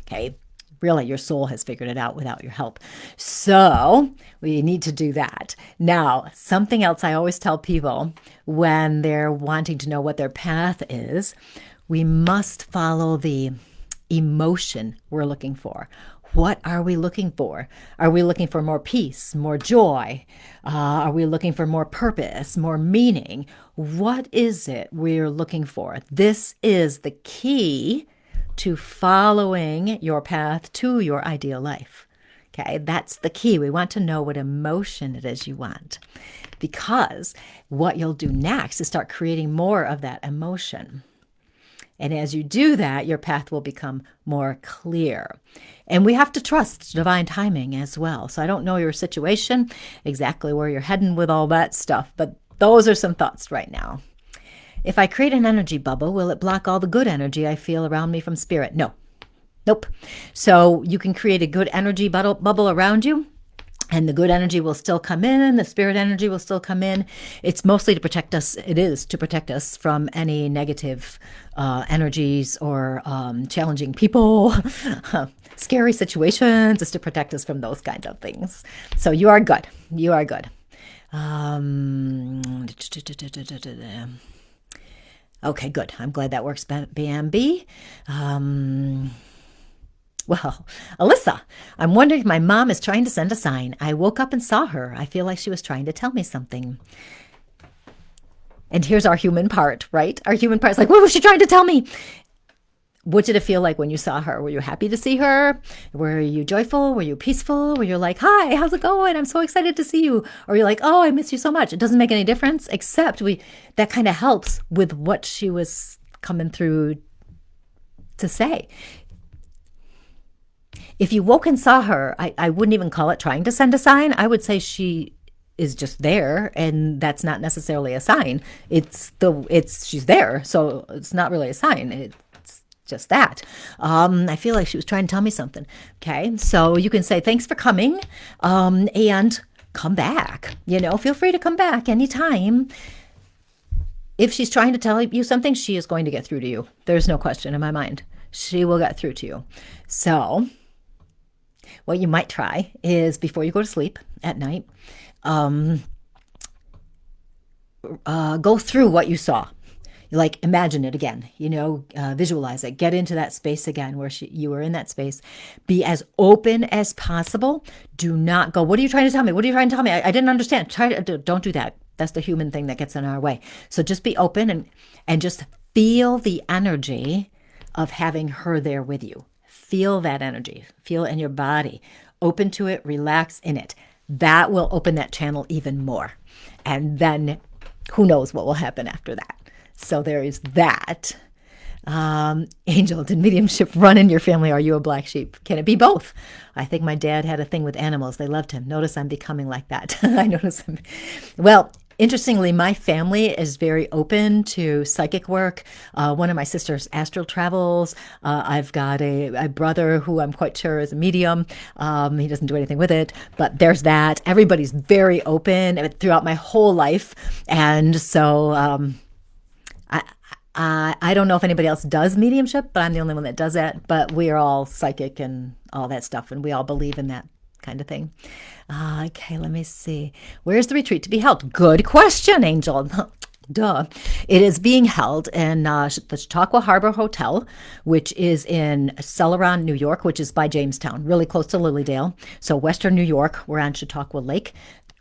Okay. Really, your soul has figured it out without your help. So we need to do that. Now, something else I always tell people when they're wanting to know what their path is, we must follow the emotion we're looking for. What are we looking for? Are we looking for more peace, more joy? Are we looking for more purpose, more meaning? What is it we're looking for? This is the key to following your path to your ideal life. Okay, that's the key. We want to know what emotion it is you want, because what you'll do next is start creating more of that emotion. And as you do that, your path will become more clear. And we have to trust divine timing as well. So I don't know your situation, exactly where you're heading with all that stuff, but those are some thoughts right now. If I create an energy bubble, will it block all the good energy I feel around me from spirit? No. Nope. So you can create a good energy bubble around you, and the good energy will still come in. The spirit energy will still come in. It's mostly to protect us. It is to protect us from any negative energies or challenging people, scary situations. It's to protect us from those kinds of things. So you are good. You are good. Okay, good. I'm glad that works, BMB. Well, Alyssa, I'm wondering if my mom is trying to send a sign. I woke up and saw her. I feel like she was trying to tell me something. And here's our human part, right? Our human part is like, what was she trying to tell me? What did it feel like when you saw her? Were you happy to see her? Were you joyful? Were you peaceful? Were you like, hi, how's it going? I'm so excited to see you. Or you're like, oh, I miss you so much. It doesn't make any difference, except that kind of helps with what she was coming through to say. If you woke and saw her, I wouldn't even call it trying to send a sign. I would say she is just there, and that's not necessarily a sign. She's there, so it's not really a sign. It's just that. I feel like she was trying to tell me something. Okay, so you can say thanks for coming, and come back. Feel free to come back anytime. If she's trying to tell you something, she is going to get through to you. There's no question in my mind. She will get through to you. So what you might try is before you go to sleep at night, go through what you saw. Like imagine it again, visualize it, get into that space again where you were in that space. Be as open as possible. Do not go, what are you trying to tell me? What are you trying to tell me? I didn't understand. Don't do that. That's the human thing that gets in our way. So just be open and just feel the energy of having her there with you. Feel that energy. Feel it in your body. Open to it. Relax in it. That will open that channel even more. And then who knows what will happen after that. So there is that. Angel, did mediumship run in your family? Are you a black sheep? Can it be both? I think my dad had a thing with animals. They loved him. Notice I'm becoming like that. I notice I'm. Well, interestingly, my family is very open to psychic work. One of my sisters astral travels. I've got a brother who I'm quite sure is a medium. He doesn't do anything with it, but there's that. Everybody's very open throughout my whole life. And so I don't know if anybody else does mediumship, but I'm the only one that does that. But we are all psychic and all that stuff, and we all believe in that kind of thing. Okay, let me see. Where's the retreat to be held? Good question, Angel. Duh. It is being held in the Chautauqua Harbor Hotel, which is in Celeron, New York, which is by Jamestown, really close to Lilydale. So Western New York, we're on Chautauqua Lake.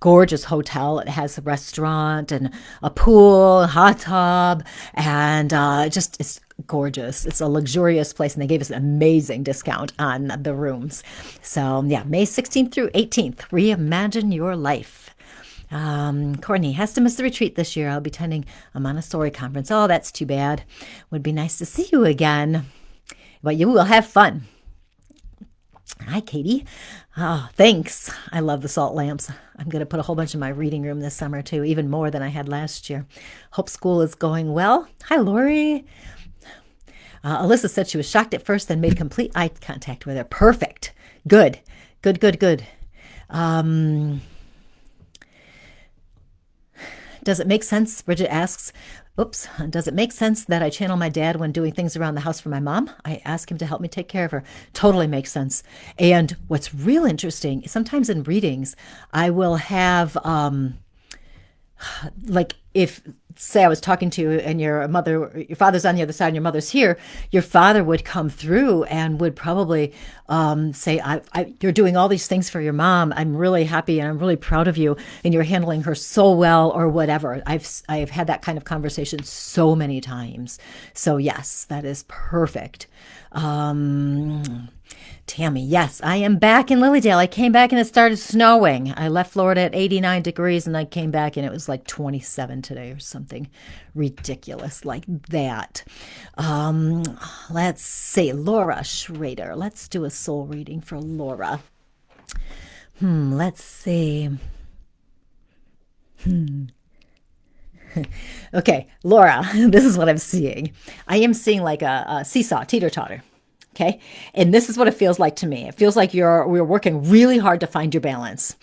Gorgeous hotel. It has a restaurant and a pool, a hot tub, and it's gorgeous. It's a luxurious place, and they gave us an amazing discount on the rooms. So yeah, May 16th through 18th, reimagine your life. Courtney has to miss the retreat this year. I'll be attending a Montessori conference. Oh, that's too bad. Would be nice to see you again, but you will have fun. Hi, Katie. Oh, thanks. I love the salt lamps. I'm going to put a whole bunch in my reading room this summer, too, even more than I had last year. Hope school is going well. Hi, Lori. Alyssa said she was shocked at first, then made complete eye contact with her. Perfect. Good. Good, good, good. Does it make sense? Bridget asks, does it make sense that I channel my dad when doing things around the house for my mom? I ask him to help me take care of her. Totally makes sense. And what's real interesting, sometimes in readings, I will have, like if, say I was talking to you and your father's on the other side and your mother's here, your father would come through and would probably say, you're doing all these things for your mom. I'm really happy and I'm really proud of you and you're handling her so well or whatever. I've had that kind of conversation so many times. So yes, that is perfect. Tammy, yes, I am back in Lilydale. I came back and it started snowing. I left Florida at 89 degrees and I came back and it was like 27 today or something ridiculous like that. Let's see, Laura Schrader. Let's do a soul reading for Laura. Let's see. Okay, Laura, this is what I'm seeing. I am seeing like a seesaw, teeter-totter. Okay. And this is what it feels like to me. It feels like we're working really hard to find your balance.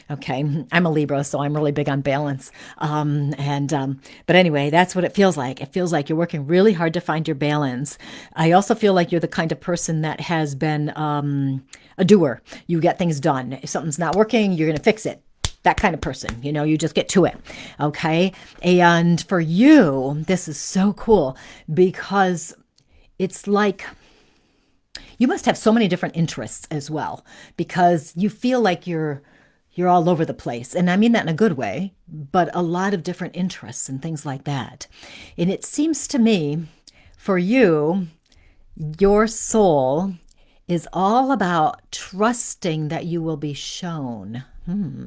Okay. I'm a Libra, so I'm really big on balance. But anyway, that's what it feels like. It feels like you're working really hard to find your balance. I also feel like you're the kind of person that has been a doer. You get things done. If something's not working, you're going to fix it. That kind of person, you just get to it. Okay. And for you, this is so cool because it's like, you must have so many different interests as well because you feel like you're all over the place. And I mean that in a good way, but a lot of different interests and things like that. And it seems to me for you, your soul is all about trusting that you will be shown.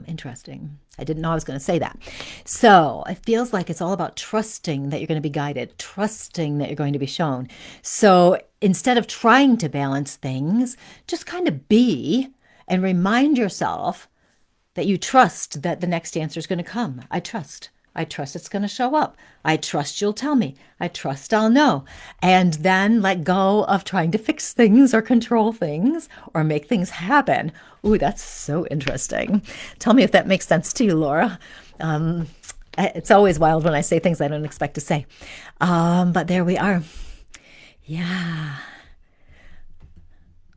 Interesting. I didn't know I was going to say that. So it feels like it's all about trusting that you're going to be guided, trusting that you're going to be shown. So instead of trying to balance things, just kind of be and remind yourself that you trust that the next answer is going to come. I trust. I trust it's going to show up. I trust you'll tell me. I trust I'll know. And then let go of trying to fix things or control things or make things happen. Ooh, that's so interesting. Tell me if that makes sense to you, Laura. It's always wild when I say things I don't expect to say. But there we are. Yeah.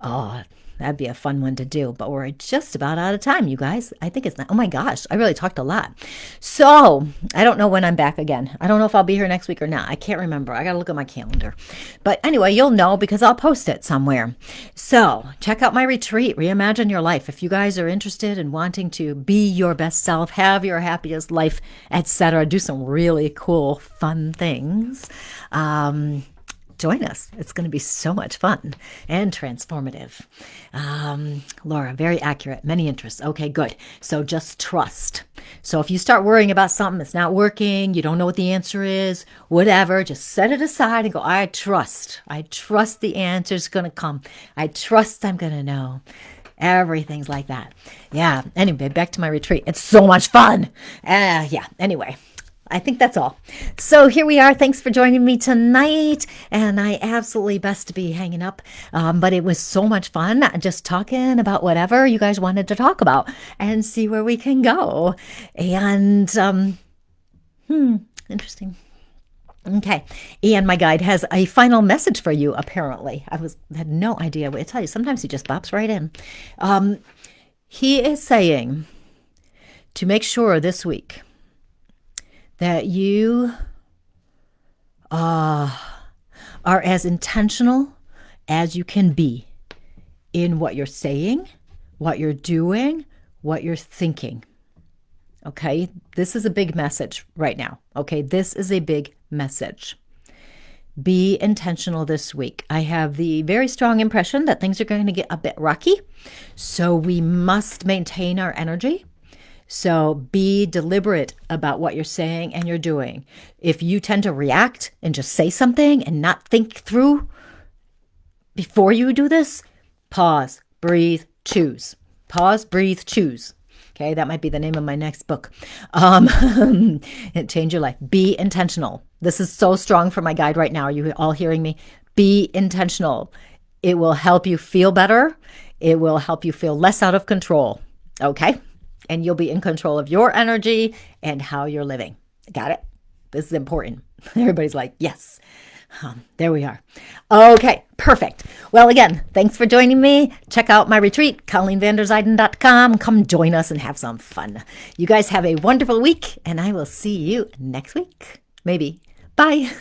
Oh, that'd be a fun one to do, but we're just about out of time, you guys. I think it's not. Oh my gosh, I really talked a lot. So I don't know when I'm back again. I don't know if I'll be here next week or not. I can't remember. I got to look at my calendar. But anyway, you'll know because I'll post it somewhere. So check out my retreat, Reimagine Your Life. If you guys are interested in wanting to be your best self, have your happiest life, etc., do some really cool, fun things. join us. It's going to be so much fun and transformative. Laura, very accurate. Many interests. Okay, good. So just trust. So if you start worrying about something, it's not working, you don't know what the answer is, whatever, just set it aside and go, I trust. I trust the answer's going to come. I trust I'm going to know. Everything's like that. Yeah. Anyway, back to my retreat. It's so much fun. Anyway, I think that's all. So here we are. Thanks for joining me tonight. And I absolutely best to be hanging up. But it was so much fun just talking about whatever you guys wanted to talk about and see where we can go. And interesting. Okay. And my guide has a final message for you, apparently. Had no idea. I tell you, sometimes he just bops right in. He is saying to make sure this week that you are as intentional as you can be in what you're saying, what you're doing, what you're thinking. Okay, this is a big message right now. Okay, this is a big message. Be intentional this week. I have the very strong impression that things are going to get a bit rocky, so we must maintain our energy. So be deliberate about what you're saying and you're doing. If you tend to react and just say something and not think through before you do this, pause, breathe, choose. Pause, breathe, choose. Okay, that might be the name of my next book. Change your life. Be intentional. This is so strong for my guide right now. Are you all hearing me? Be intentional. It will help you feel better. It will help you feel less out of control. Okay? And you'll be in control of your energy and how you're living. Got it? This is important. Everybody's like, yes. There we are. Okay, perfect. Well, again, thanks for joining me. Check out my retreat, ColleenVanderzyden.com. Come join us and have some fun. You guys have a wonderful week, and I will see you next week. Maybe. Bye.